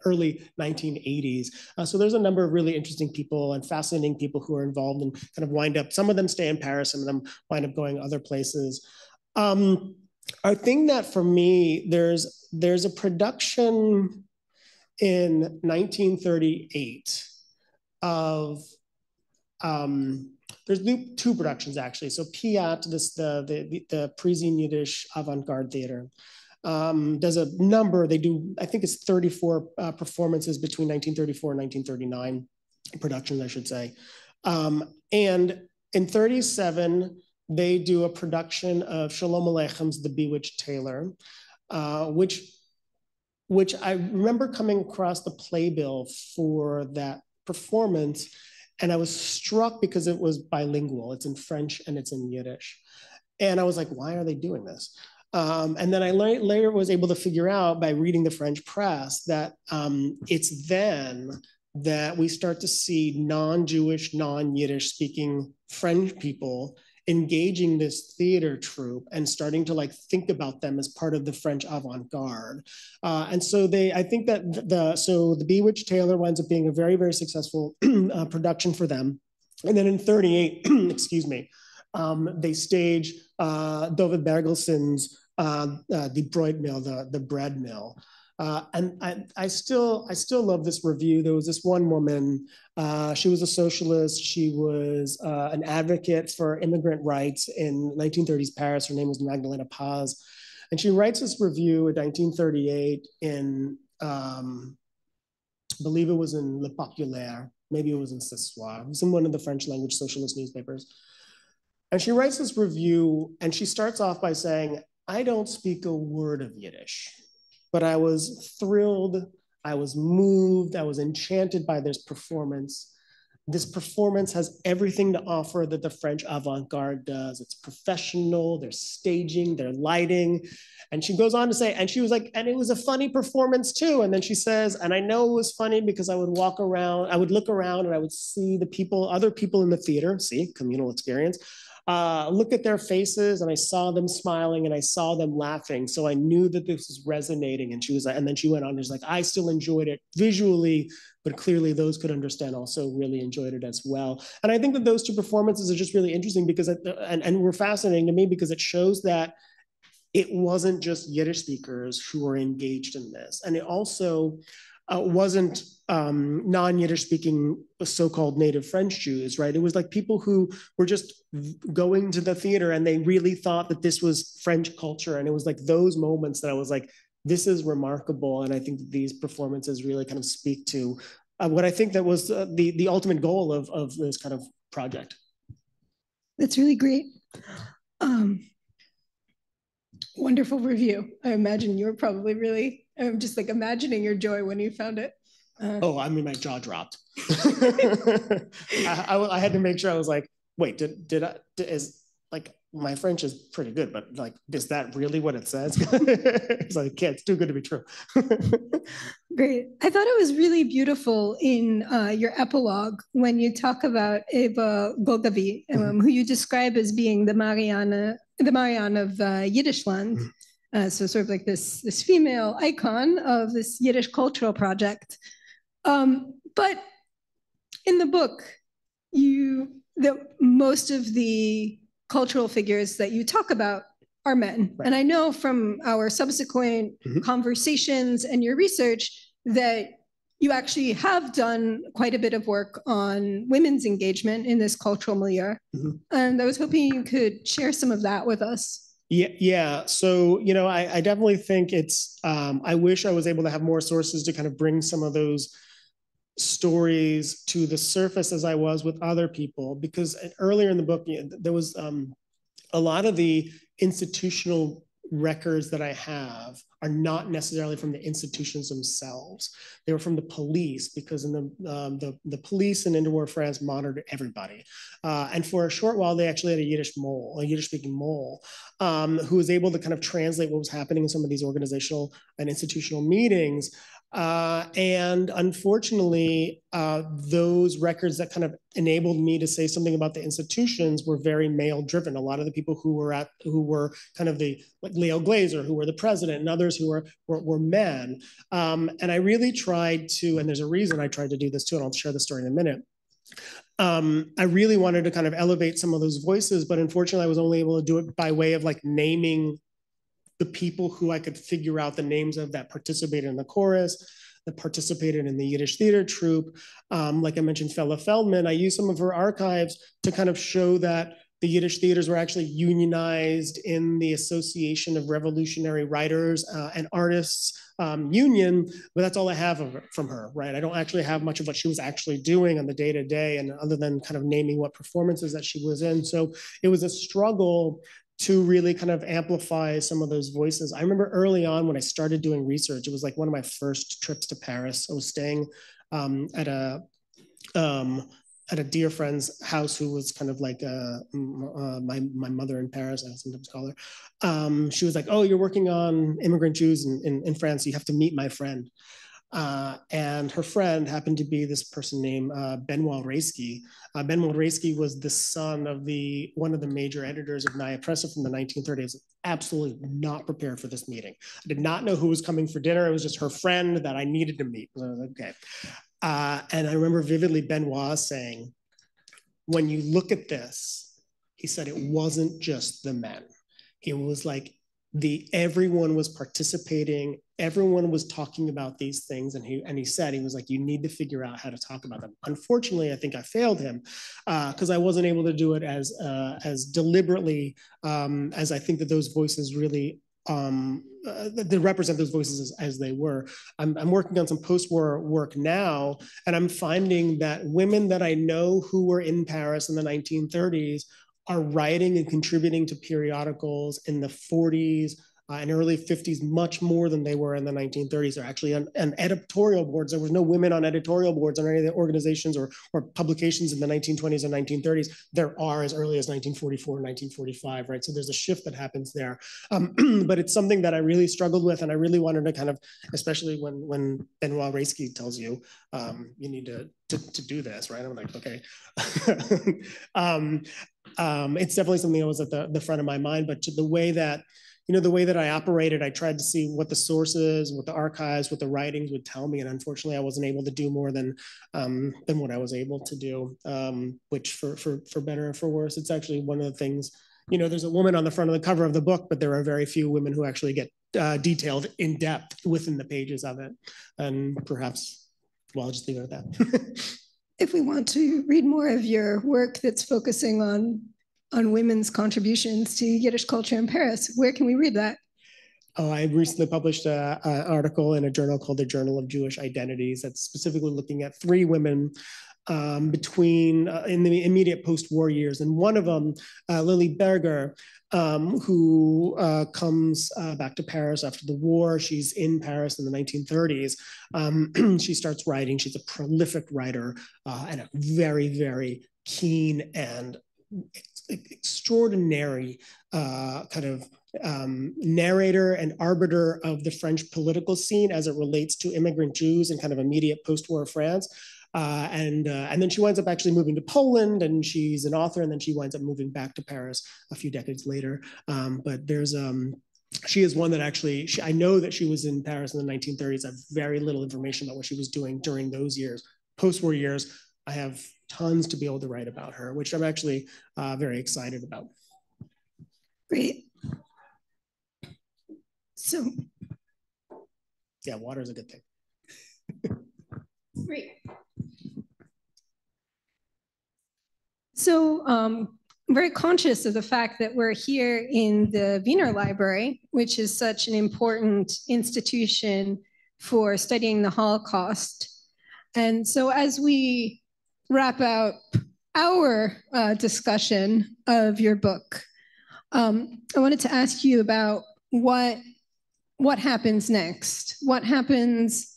early 1980s. So there's a number of really interesting people and fascinating people who are involved and kind of wind up. Some of them stay in Paris, some of them wind up going other places. I think that for me, there's a production in 1938 of there's two productions actually. So Piat, the Parisian Yiddish avant-garde theater, does a number. They do, I think it's 34 performances between 1934 and 1939 productions, I should say. And in 37, they do a production of Shalom Aleicham's The Bewitched Tailor, which I remember coming across the playbill for that performance, and I was struck because it was bilingual. It's in French and it's in Yiddish. And I was like, why are they doing this? And then I later was able to figure out by reading the French press that it's then that we start to see non-Jewish, non-Yiddish speaking French people engaging this theater troupe and starting to like think about them as part of the French avant-garde. And so I think that the Bewitched Tailor winds up being a very, very successful production for them. And then in 38, excuse me, they stage David Bergelson's The Brood Mill, the bread mill. And I still love this review. There was this one woman, she was a socialist. She was an advocate for immigrant rights in 1930s Paris. Her name was Magdalena Paz. And she writes this review in 1938 in, I believe it was in Le Populaire, maybe it was in Ce Soir. It was in one of the French language socialist newspapers. And she writes this review and she starts off by saying, I don't speak a word of Yiddish, but I was thrilled, I was moved, I was enchanted by this performance. This performance has everything to offer that the French avant-garde does. It's professional, their staging, their lighting. And she goes on to say, and she was like, and it was a funny performance too. And then she says, and I know it was funny because I would walk around, I would look around and I would see the people, other people in the theater, see, communal experience, look at their faces and I saw them smiling and I saw them laughing. So I knew that this was resonating. And she was like, and then she went on, she's like, I still enjoyed it visually, but clearly those could understand also really enjoyed it as well. And I think that those two performances are just really interesting because, and were fascinating to me because it shows that it wasn't just Yiddish speakers who were engaged in this. And it also wasn't non-Yiddish speaking so-called native French Jews, right? It was like people who were just going to the theater and they really thought that this was French culture. And it was like those moments that I was like, this is remarkable. And I think that these performances really kind of speak to what I think that was the ultimate goal of this kind of project. That's really great. Wonderful review. I imagine you were probably really, I'm just like imagining your joy when you found it. Oh, I mean, my jaw dropped. I had to make sure I was like, wait, like, my French is pretty good, but like, is that really what it says? It's like, yeah, it's too good to be true. Great. I thought it was really beautiful in your epilogue when you talk about Eva Golgavi, who you describe as being the Marianne of Yiddishland. So sort of like this female icon of this Yiddish cultural project. But in the book, most of the cultural figures that you talk about are men. Right. And I know from our subsequent conversations and your research that you actually have done quite a bit of work on women's engagement in this cultural milieu. And I was hoping you could share some of that with us. Yeah. So, I definitely think it's, I wish I was able to have more sources to kind of bring some of those stories to the surface as I was with other people, because earlier in the book, there was a lot of the institutional records that I have are not necessarily from the institutions themselves. They were from the police, because in the police in Interwar France monitored everybody. And for a short while, they actually had a Yiddish-speaking mole, who was able to kind of translate what was happening in some of these organizational and institutional meetings. And unfortunately, those records that kind of enabled me to say something about the institutions were very male driven. A lot of the people who were kind of like Leo Glazer, who were the president, and others who were men. And I really tried to, and there's a reason I tried to do this too, and I'll share the story in a minute. I really wanted to kind of elevate some of those voices, but unfortunately I was only able to do it by way of like naming the people who I could figure out the names of that participated in the chorus, that participated in the Yiddish theater troupe. Like I mentioned, Fela Feldman, I used some of her archives to kind of show that the Yiddish theaters were actually unionized in the Association of Revolutionary Writers and Artists union, but that's all I have from her, right? I don't actually have much of what she was actually doing on the day-to-day, and other than kind of naming what performances that she was in. So it was a struggle to really kind of amplify some of those voices. I remember early on when I started doing research, it was like one of my first trips to Paris. I was staying at a dear friend's house who was kind of like my mother in Paris, I sometimes call her. She was like, oh, you're working on immigrant Jews in France, you have to meet my friend. And her friend happened to be this person named Benoit Reisky. Benoit Reisky was the son of one of the major editors of Naya Presse from the 1930s. Absolutely not prepared for this meeting. I did not know who was coming for dinner. It was just her friend that I needed to meet. So I was like, okay. And I remember vividly Benoit saying, when you look at this, he said it wasn't just the men. It was like everyone was participating, everyone was talking about these things, and he said, he was like, you need to figure out how to talk about them. Unfortunately, I think I failed him because I wasn't able to do it as deliberately as I think that those voices really that represent those voices as they were. I'm working on some post-war work now, and I'm finding that women that I know who were in Paris in the 1930s are writing and contributing to periodicals in the 40s and early 50s much more than they were in the 1930s. They're actually on editorial boards. There was no women on editorial boards on any of the organizations or publications in the 1920s and 1930s. There are as early as 1944 and 1945, right? So there's a shift that happens there. But it's something that I really struggled with, and I really wanted to kind of, especially when Benoit Reisky tells you, you need to do this, right? I'm like, okay. It's definitely something that was at the front of my mind, but the way that, the way that I operated, I tried to see what the sources, what the archives, what the writings would tell me. And unfortunately, I wasn't able to do more than what I was able to do, which for better or for worse, it's actually one of the things, there's a woman on the front of the cover of the book, but there are very few women who actually get detailed in depth within the pages of it. And perhaps, well, I'll just leave it at that. If we want to read more of your work that's focusing on women's contributions to Yiddish culture in Paris, where can we read that? Oh, I recently published an article in a journal called the Journal of Jewish Identities that's specifically looking at 3 women in the immediate post-war years. And one of them, Lily Berger, who comes back to Paris after the war. She's in Paris in the 1930s. She starts writing. She's a prolific writer and a very, very keen and extraordinary kind of narrator and arbiter of the French political scene as it relates to immigrant Jews in kind of immediate post-war France. And then she winds up actually moving to Poland, and she's an author, and then she winds up moving back to Paris a few decades later. But there's she is one that actually, I know that she was in Paris in the 1930s. I have very little information about what she was doing during those years. Post-war years, I have tons to be able to write about her, which I'm actually very excited about. Great. So, yeah, water is a good thing. Great. So I'm very conscious of the fact that we're here in the Wiener Library, which is such an important institution for studying the Holocaust. And so as we wrap out our discussion of your book, I wanted to ask you about what happens next? What happens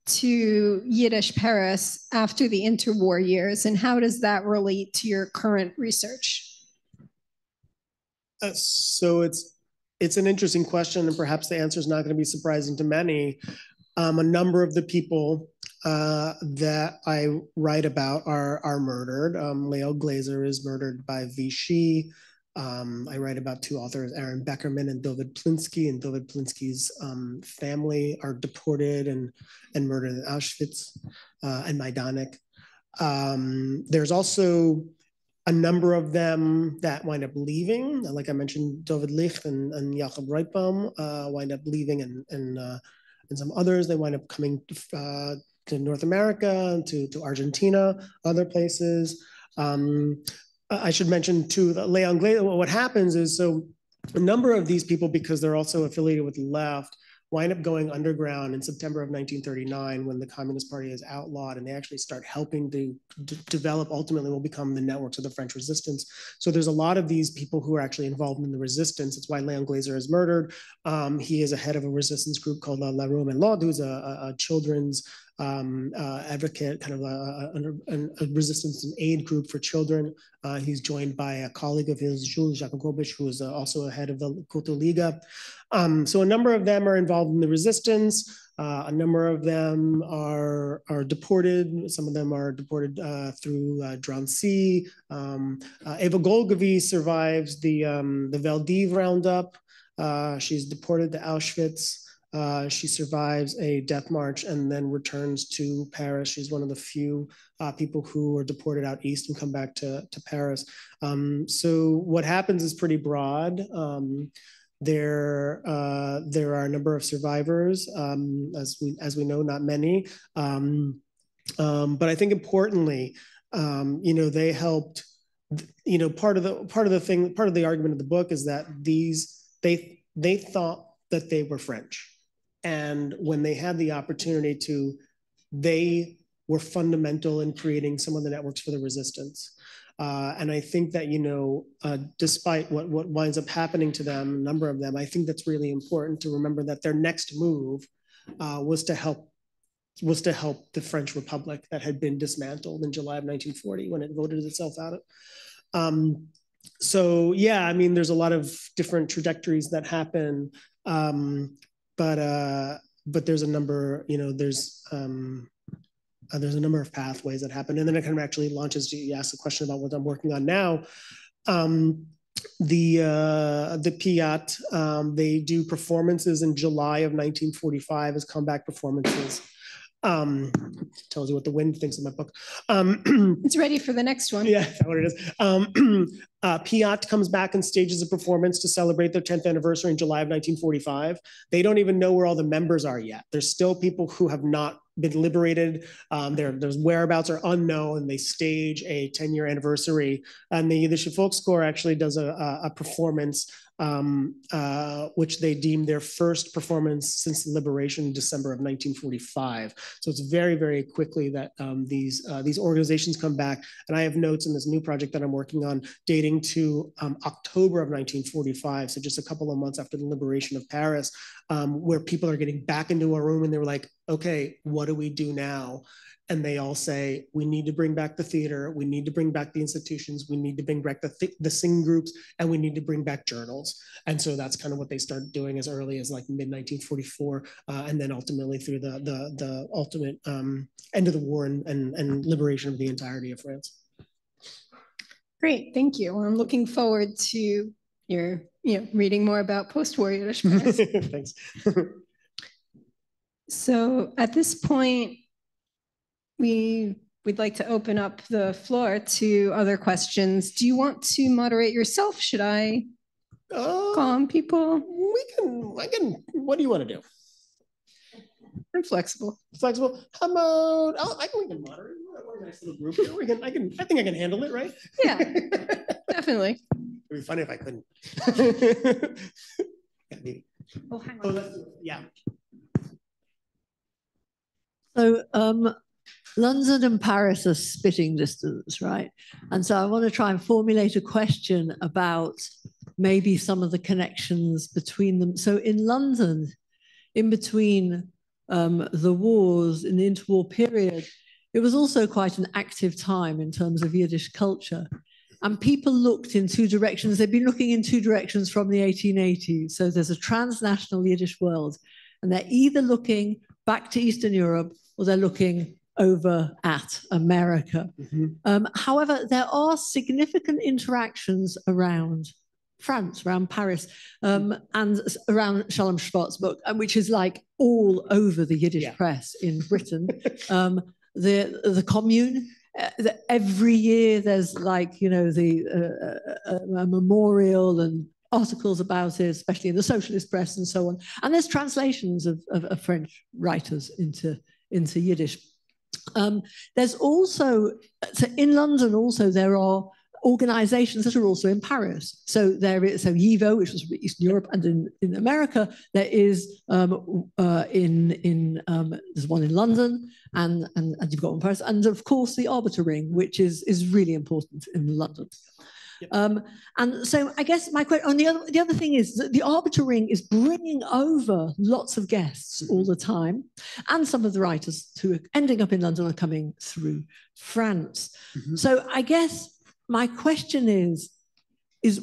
to Yiddish Paris after the interwar years, and how does that relate to your current research? So it's an interesting question, and perhaps the answer is not going to be surprising to many. A number of the people that I write about are murdered. Leo Glazer is murdered by Vichy. I write about 2 authors, Aaron Beckerman and David Plinsky, and David Plinsky's family are deported and murdered in Auschwitz and Majdanek. There's also a number of them that wind up leaving. Like I mentioned, David Licht and Jakob Reitbaum wind up leaving, and some others, they wind up coming to North America, to Argentina, other places. I should mention too that Leon Glazer, what happens is, so a number of these people, because they're also affiliated with the left, wind up going underground in September of 1939 when the Communist Party is outlawed, and they actually start helping to develop, ultimately will become the networks of the French resistance. So there's a lot of these people who are actually involved in the resistance. It's why Leon Glazer is murdered. He is a head of a resistance group called La Rue Melode, who's a children's advocate, kind of a resistance and aid group for children. He's joined by a colleague of his, Jules Jakubowicz, who is also a head of the Kultur Liga. So a number of them are involved in the resistance. A number of them are deported. Some of them are deported through Drancy. Eva Golgovy survives the Veldiv roundup. She's deported to Auschwitz. She survives a death march and then returns to Paris. She's one of the few people who were deported out east and come back to Paris. So what happens is pretty broad. There are a number of survivors, as we know, not many. But I think importantly, they helped. Part of the argument of the book is that they thought that they were French, and when they had the opportunity to, they were fundamental in creating some of the networks for the resistance. And I think that, despite what winds up happening to them, a number of them, I think that's really important to remember that their next move was to help the French Republic that had been dismantled in July of 1940 when it voted itself out. So yeah, I mean, there's a lot of different trajectories that happen, but there's a number, there's a number of pathways that happen, and then it kind of actually launches. You ask a question about what I'm working on now. The Piat, they do performances in July of 1945 as comeback performances. Tells you what the wind thinks of my book. It's ready for the next one. Yeah, that's what it is. Piat comes back and stages a performance to celebrate their 10th anniversary in July of 1945. They don't even know where all the members are yet. There's still people who have not been liberated. Their whereabouts are unknown. They stage a 10-year anniversary, and the Yiddish Volkschor actually does a performance, which they deem their first performance since the liberation in December of 1945. So it's very, very quickly that these organizations come back. And I have notes in this new project that I'm working on dating to October of 1945, so just a couple of months after the liberation of Paris, where people are getting back into a room and they were like, okay, what do we do now? And they all say, we need to bring back the theater, we need to bring back the institutions, we need to bring back the singing groups, and we need to bring back journals. And so that's kind of what they started doing as early as like mid-1944, and then ultimately through the ultimate end of the war and liberation of the entirety of France. Great, thank you. Well, I'm looking forward to your reading more about post-war Yiddish Paris. Thanks. So at this point, we'd like to open up the floor to other questions. Do you want to moderate yourself? Should I call on people? I can. What do you want to do? I'm flexible. Flexible. How about? We can moderate. We're a nice little group here. I think I can handle it, right? Yeah, definitely. It'd be funny if I couldn't. Oh, hang on. Yeah. So London and Paris are spitting distance, right? And so I want to try and formulate a question about maybe some of the connections between them. So in London, in between the wars, in the interwar period, it was also quite an active time in terms of Yiddish culture. And people looked in two directions. They've been looking in two directions from the 1880s. So there's a transnational Yiddish world, and they're either looking back to Eastern Europe or they're looking over at America. Mm-hmm. However, there are significant interactions around France, around Paris, and around Shalom Schwartz's book, which is like all over the Yiddish press in Britain. The Commune, every year there's like, a memorial and articles about it, especially in the socialist press and so on. And there's translations of French writers into Yiddish. There's also, so in London also there are organizations that are also in Paris. So there is, YIVO, which was Eastern Europe, and in America, there is there's one in London, and you've got one in Paris, and of course the Arbiter Ring, which is really important in London. Yep. And so I guess my question, the other thing is that the Arbiter Ring is bringing over lots of guests all the time, and some of the writers who are ending up in London are coming through France. Mm-hmm. So I guess my question is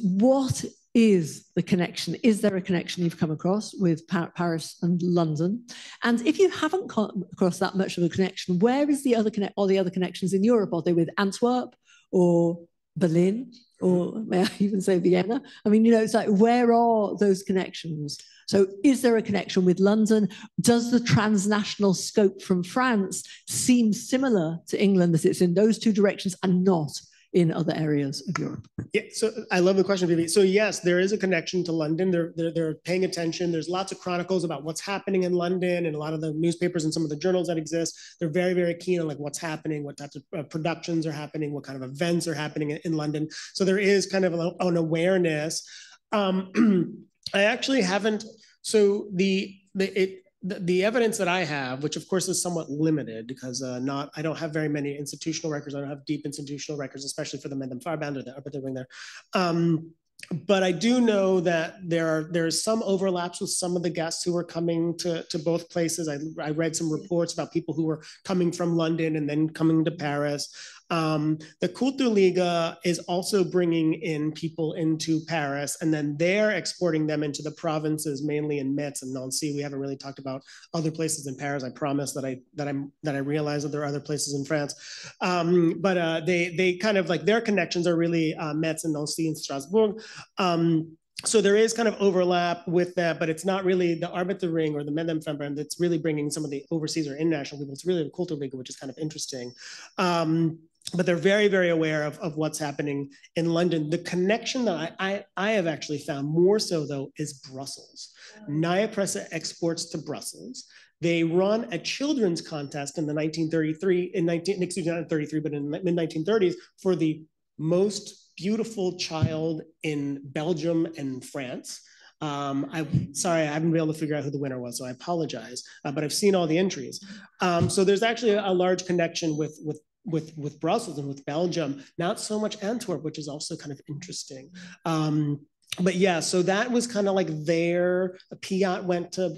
what is the connection? Is there a connection you've come across with Paris and London? And if you haven't come across that much of a connection, where is the other connections in Europe? Are they with Antwerp or Berlin, or may I even say Vienna? I mean, it's like, where are those connections? So is there a connection with London? Does the transnational scope from France seem similar to England, that it's in those two directions and not in other areas of Europe? Yeah, so I love the question, Vivi. So yes, there is a connection to London. They're paying attention. There's lots of chronicles about what's happening in London, and a lot of the newspapers and some of the journals that exist. They're very, very keen on like what's happening, what types of productions are happening, what kind of events are happening in London. So there is kind of an awareness. I actually haven't. So the evidence that I have, which of course is somewhat limited because I don't have very many institutional records. I don't have deep institutional records, especially for the Medem Farband or the Upper Wing there. But I do know that there's some overlaps with some of the guests who are coming to both places. I read some reports about people who were coming from London and then coming to Paris. The Kulturliga is also bringing in people into Paris, and then they're exporting them into the provinces, mainly in Metz and Nancy. We haven't really talked about other places in Paris. I promise that I realize that there are other places in France, but they kind of like their connections are really Metz and Nancy and Strasbourg. So there is kind of overlap with that, but it's not really the Arbeiterring or the Medem Farband that's really bringing some of the overseas or international people. It's really the Kulturliga, which is kind of interesting. But they're very, very aware of what's happening in London. The connection that I have actually found more so, though, is Brussels. Neue Presse exports to Brussels. They run a children's contest in the 1933, not 33, but in the mid-1930s for the most beautiful child in Belgium and France. I'm sorry, I haven't been able to figure out who the winner was, so I apologize. But I've seen all the entries. So there's actually a large connection with Brussels and with Belgium, not so much Antwerp, which is also kind of interesting. But yeah, so that was kind of like their Piat went to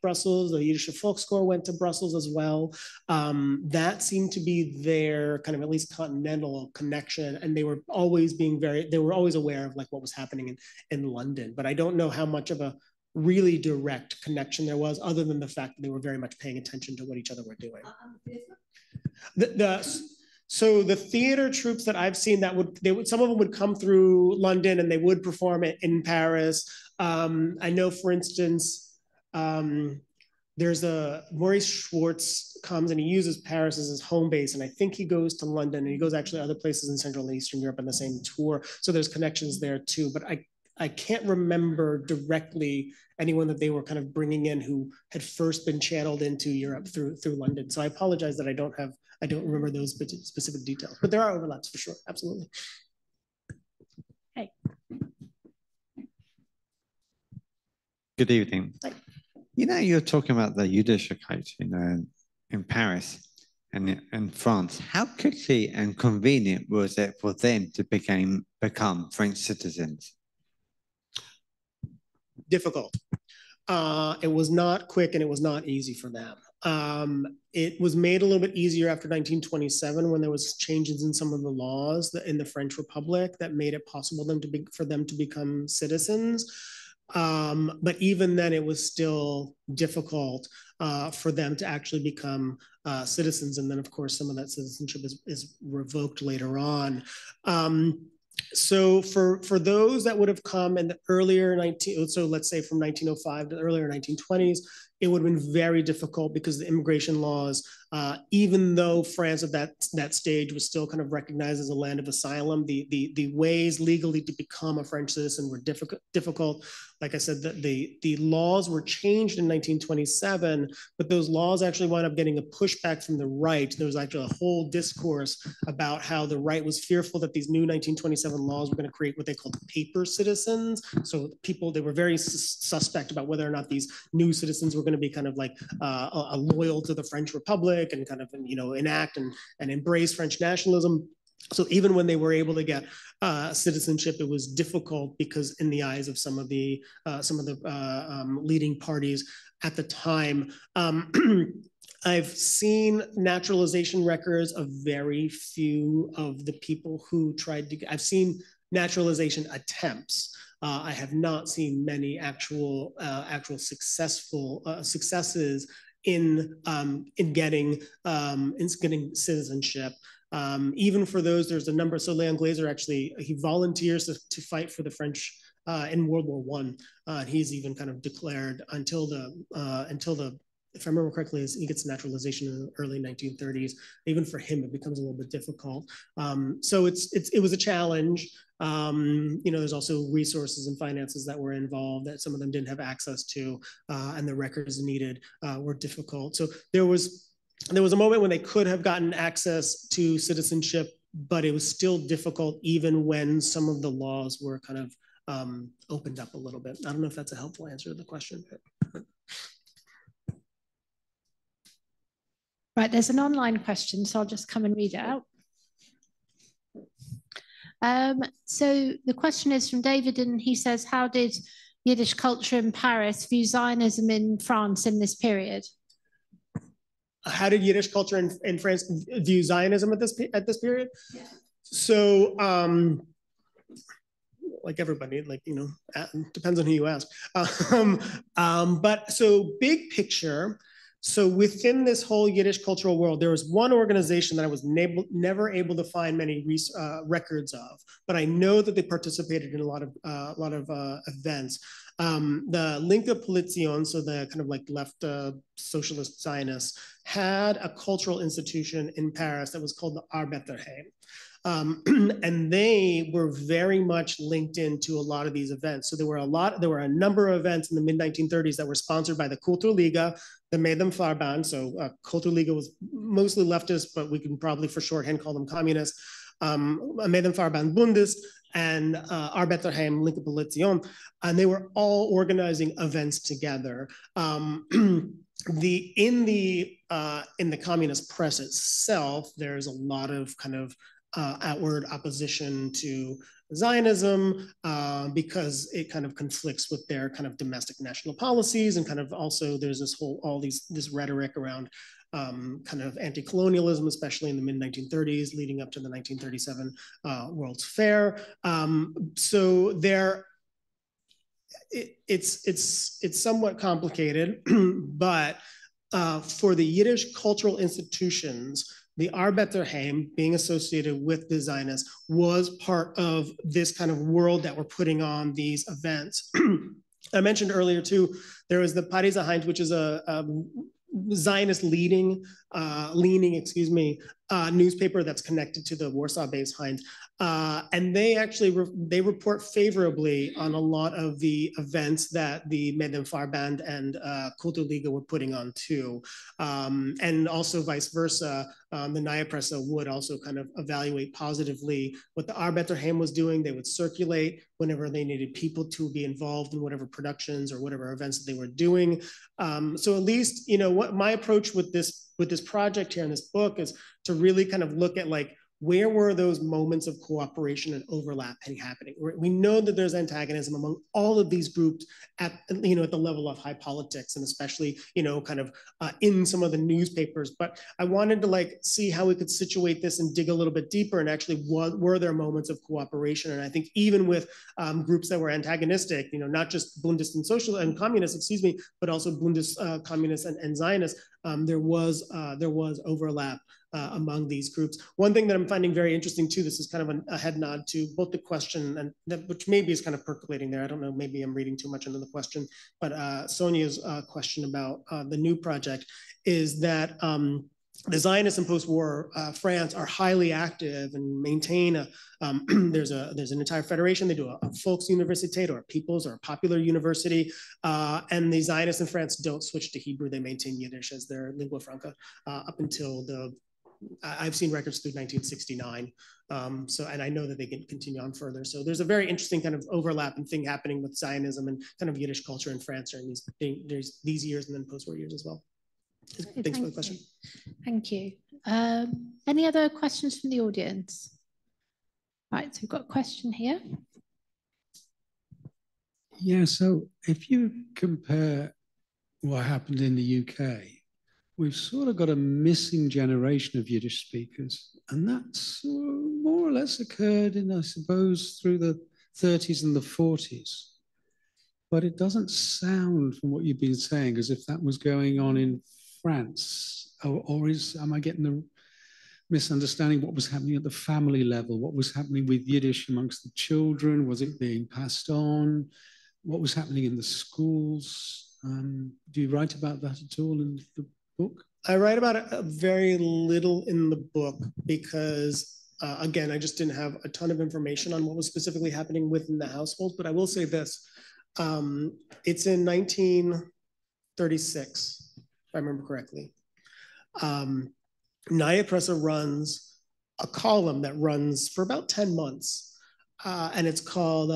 Brussels, the Yiddish Volkskorps went to Brussels as well. That seemed to be their kind of at least continental connection, and they were always aware of like what was happening in London. But I don't know how much of a really direct connection there was, other than the fact that they were very much paying attention to what each other were doing. So the theater troupes that I've seen some of them would come through London and they would perform it in Paris. I know, for instance, there's Maurice Schwartz comes and he uses Paris as his home base, and I think he goes to London and he goes actually other places in Central and Eastern Europe on the same tour. So there's connections there too, but I can't remember directly anyone that they were kind of bringing in who had first been channeled into Europe through London. So I apologize that I don't remember those specific details, but there are overlaps for sure, absolutely. Hey. Good evening. Hi. You know, you're talking about the Yiddish-speaking, in Paris and in France. How quickly and convenient was it for them to become French citizens? Difficult. It was not quick and it was not easy for them. It was made a little bit easier after 1927 when there was changes in some of the laws in the French Republic that made it possible for them to become citizens. But even then, it was still difficult for them to actually become citizens. And then, of course, some of that citizenship is revoked later on. So for those that would have come in the earlier so let's say from 1905 to the earlier 1920s, it would have been very difficult because the immigration laws, even though France at that stage was still kind of recognized as a land of asylum, the ways legally to become a French citizen were difficult. Like I said, the laws were changed in 1927, but those laws actually wound up getting a pushback from the right. There was actually a whole discourse about how the right was fearful that these new 1927 laws were going to create what they called paper citizens. So they were very suspect about whether or not these new citizens were going to be kind of like loyal to the French Republic and kind of, enact and embrace French nationalism. So even when they were able to get citizenship, it was difficult because in the eyes of some of the leading parties at the time. I've seen naturalization records of very few of the people who tried to. I've seen naturalization attempts. I have not seen many actual successes in getting citizenship. Even for those, there's a number. So Leon Glaser actually, he volunteers to fight for the French in World War I. He's even kind of declared until the if I remember correctly, he gets naturalization in the early 1930s. Even for him, it becomes a little bit difficult. So it was a challenge. There's also resources and finances that were involved that some of them didn't have access to, and the records needed were difficult. So there was a moment when they could have gotten access to citizenship, but it was still difficult even when some of the laws were kind of opened up a little bit. I don't know if that's a helpful answer to the question. Right, there's an online question, so I'll just come and read it out. So the question is from David, and he says, how did Yiddish culture in Paris view Zionism in France in this period? How did Yiddish culture in France view Zionism at this period? Yeah. So, like everybody, depends on who you ask. But so big picture, so within this whole Yiddish cultural world, there was one organization that I was never able to find many records of, but I know that they participated in a lot of events. The Linke Pavilion, so the kind of like left socialist Zionists, had a cultural institution in Paris that was called the Arbeiterheim. And they were very much linked into a lot of these events. So there were a number of events in the mid-1930s that were sponsored by the Kulturliga, the Medlemsverband. So Kulturliga was mostly leftist, but we can probably for shorthand call them communist. Medlemsverband Bundes and Arbeiterheim Linke Pavilion, and they were all organizing events together. In the communist press itself, there's a lot of kind of outward opposition to Zionism because it kind of conflicts with their kind of domestic national policies, and kind of also there's this rhetoric around kind of anti-colonialism, especially in the mid-1930s, leading up to the 1937 World's Fair. So it's somewhat complicated, but for the Yiddish cultural institutions, the Arbeiterheim, being associated with the Zionists, was part of this kind of world that we're putting on these events. I mentioned earlier too, there was the Pariser Heinz, which is a Zionist leaning newspaper that's connected to the Warsaw-based Heinz. And they actually report favorably on a lot of the events that the Medlemsverband and Kulturliga were putting on too. And also vice versa, the Neue Presse would also kind of evaluate positively what the Arbeiterheim was doing. They would circulate whenever they needed people to be involved in whatever productions or whatever events that they were doing. So at least, what my approach with this project here in this book is to really kind of look at where were those moments of cooperation and overlap happening? We know that there's antagonism among all of these groups at the level of high politics, and especially kind of in some of the newspapers. But I wanted to see how we could situate this and dig a little bit deeper, and actually were there moments of cooperation? And I think even with groups that were antagonistic, not just Bundes and Social and Communists, but also Bundes Communists and Zionists, there was overlap among these groups. One thing that I'm finding very interesting too, this is kind of a head nod to both the question and which maybe is kind of percolating there. I don't know, maybe I'm reading too much into the question, but Sonia's question about the new project is that the Zionists in post-war France are highly active and maintain there's an entire federation. They do a Volksuniversität or a people's or a popular university, and the Zionists in France don't switch to Hebrew. They maintain Yiddish as their lingua franca up until I've seen records through 1969. And I know that they can continue on further. So there's a very interesting kind of overlap and thing happening with Zionism and kind of Yiddish culture in France during these years and then post-war years as well. Thanks for the question. Thank you. Any other questions from the audience? Right, so we've got a question here. Yeah, so if you compare what happened in the UK, we've sort of got a missing generation of Yiddish speakers, and that's more or less occurred in, I suppose, through the 30s and the 40s. But it doesn't sound, from what you've been saying, as if that was going on in France, or am I getting the misunderstanding what was happening at the family level? What was happening with Yiddish amongst the children? Was it being passed on? What was happening in the schools? Do you write about that at all in the book? I write about it very little in the book because, again, I just didn't have a ton of information on what was specifically happening within the household. But I will say this. It's in 1936, if I remember correctly. Naya Pressa runs a column that runs for about 10 months. And it's called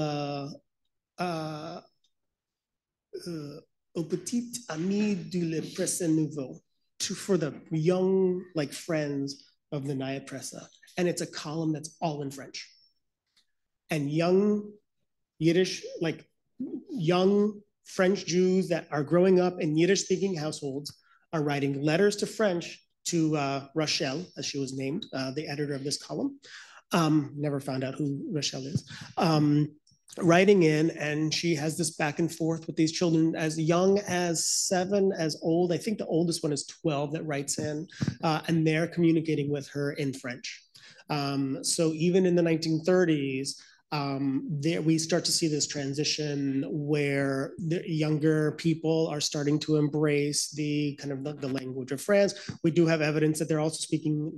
Au petit ami du le Presse Nouveau, for the young friends of the Naya Pressa. And it's a column that's all in French. And young Yiddish, young French Jews that are growing up in Yiddish-speaking households are writing letters to French to Rochelle, as she was named, the editor of this column. Never found out who Rochelle is. Writing in, and she has this back and forth with these children as young as 7, as old. I think the oldest one is 12 that writes in, and they're communicating with her in French. So even in the 1930s, we start to see this transition where the younger people are starting to embrace the the language of France. We do have evidence that they're also speaking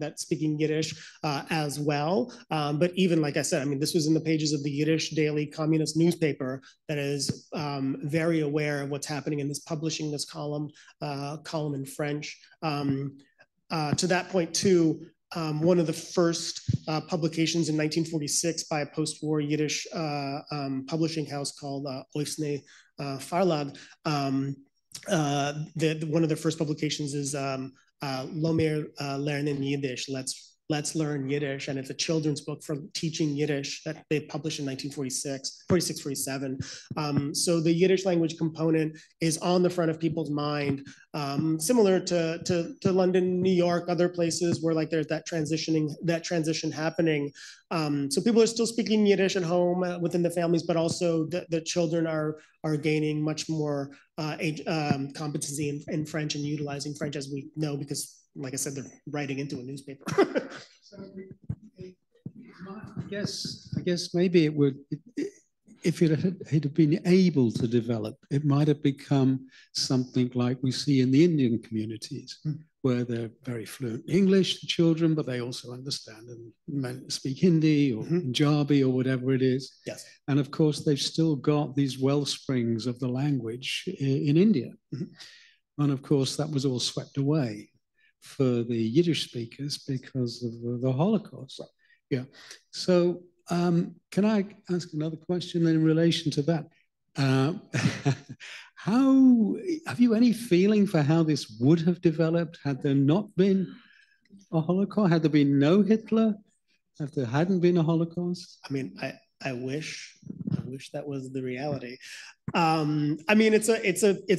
Yiddish as well. But even like I said, I mean, this was in the pages of the Yiddish Daily Communist newspaper that is very aware of what's happening and is publishing this column in French. To that point too, one of the first publications in 1946 by a post-war Yiddish publishing house called Oisne Farlag. One of their first publications is Lomer Lernen Yiddish, Let's Learn Yiddish, and it's a children's book for teaching Yiddish that they published in 1947. So the Yiddish language component is on the front of people's mind, similar to London, New York, other places where there's that transition happening. So people are still speaking Yiddish at home within the families, but also the children are gaining much more competency in French and utilizing French, as we know, because like I said, they're writing into a newspaper. So I guess maybe it would, if it had been able to develop, it might have become something like we see in the Indian communities, where they're very fluent in English, the children, but they also understand and speak Hindi or Punjabi or whatever it is. Yes. And of course, they've still got these well springs of the language in India. And of course, that was all swept away for the Yiddish speakers because of the Holocaust. Yeah. So can I ask another question in relation to that? How have you any feeling for how this would have developed had there not been a Holocaust? Had there been no Hitler? If there hadn't been a Holocaust? I mean, I wish that was the reality. I mean, it's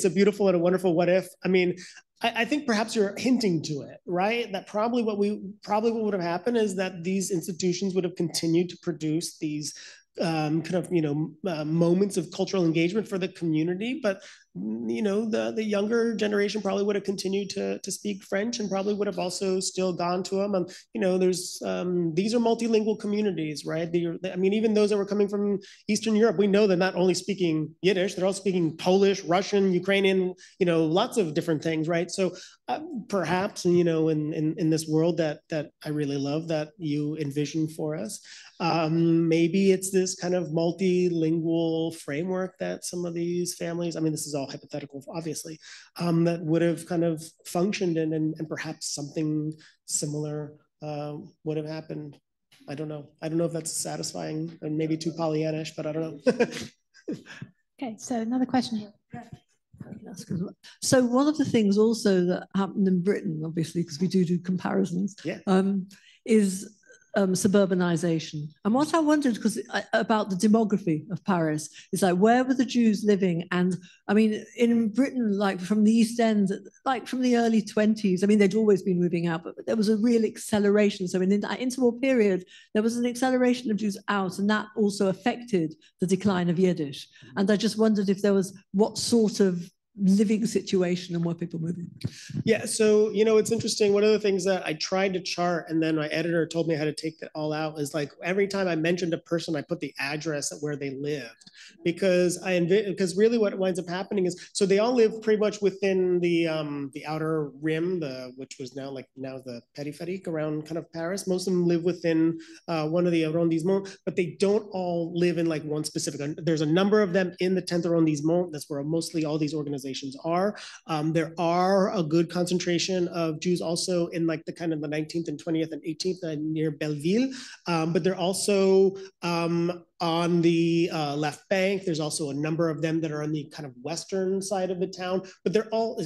a beautiful and a wonderful what if. I mean, I think perhaps you're hinting to it, right? That probably what would have happened is that these institutions would have continued to produce these moments of cultural engagement for the community, but the younger generation probably would have continued to speak French and probably would have also still gone to them. And there's these are multilingual communities, right? I mean, even those that were coming from Eastern Europe, we know they're not only speaking Yiddish, they're also speaking Polish, Russian, Ukrainian, lots of different things, right? So perhaps in this world that I really love that you envision for us, maybe it's this kind of multilingual framework that some of these families, I mean, this is all hypothetical, obviously, that would have kind of functioned in, and perhaps something similar would have happened. I don't know. I don't know if that's satisfying and maybe too Pollyannish, but I don't know. Okay, so another question here. So one of the things also that happened in Britain, obviously, because we do comparisons, is suburbanization. And what I wondered, because about the demography of Paris, is where were the Jews living? And I mean, in Britain, from the East End, from the early 20s, I mean, they'd always been moving out, but there was a real acceleration. So in that interwar period, there was an acceleration of Jews out, and that also affected the decline of Yiddish. And I just wondered if there was what sort of living situation and were people moving? Yeah, so, you know, it's interesting. One of the things that I tried to chart and then my editor told me how to take that all out is like every time I mentioned a person, I put the address at where they lived because really what winds up happening is, so they all live pretty much within the outer rim, which was now the périphérique around kind of Paris. Most of them live within one of the arrondissements, but they don't all live in like one specific. There's a number of them in the 10th arrondissement. That's where mostly all these organizations are. There are a good concentration of Jews also in like the kind of the 19th and 20th and 18th near Belleville, but they're also on the left bank. There's also a number of them that are on the kind of western side of the town, but they're all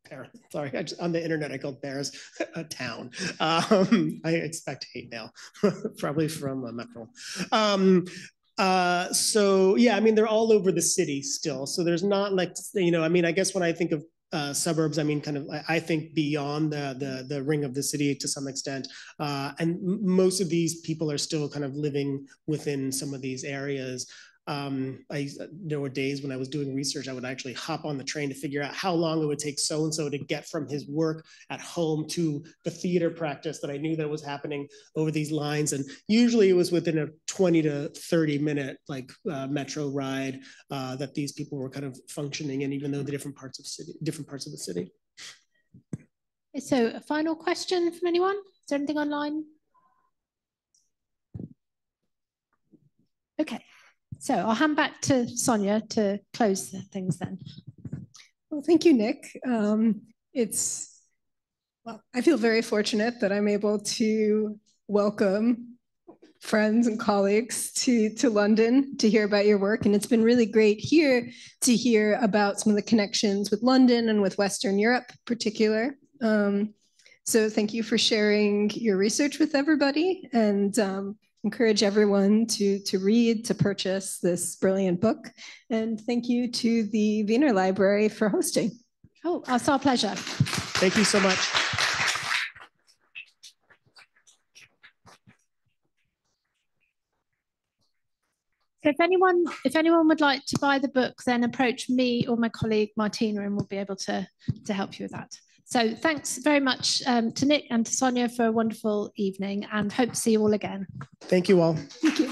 Paris, sorry, on the internet I called Paris a town. I expect hate mail, probably from Macron. So yeah, I mean, they're all over the city still. So there's not like, you know, I mean, I guess when I think of suburbs, I mean, kind of, I think beyond the ring of the city to some extent. And most of these people are still kind of living within some of these areas. There were days when I was doing research, I would actually hop on the train to figure out how long it would take so-and-so to get from his work at home to the theater practice that I knew that was happening over these lines. And usually it was within a 20 to 30 minute like metro ride that these people were kind of functioning in, even though the different parts of the city. So a final question from anyone? Is there anything online? Okay. So I'll hand back to Sonia to close things then. Well, thank you, Nick. Well, I feel very fortunate that I'm able to welcome friends and colleagues to London to hear about your work. And it's been really great here to hear about some of the connections with London and with Western Europe in particular. So thank you for sharing your research with everybody, and encourage everyone to read, to purchase this brilliant book. And thank you to the Wiener Library for hosting. Oh, it's our pleasure. Thank you so much. So if anyone would like to buy the book, then approach me or my colleague Martina, and we'll be able to help you with that. So thanks very much to Nick and to Sonia for a wonderful evening, and hope to see you all again. Thank you all. Thank you.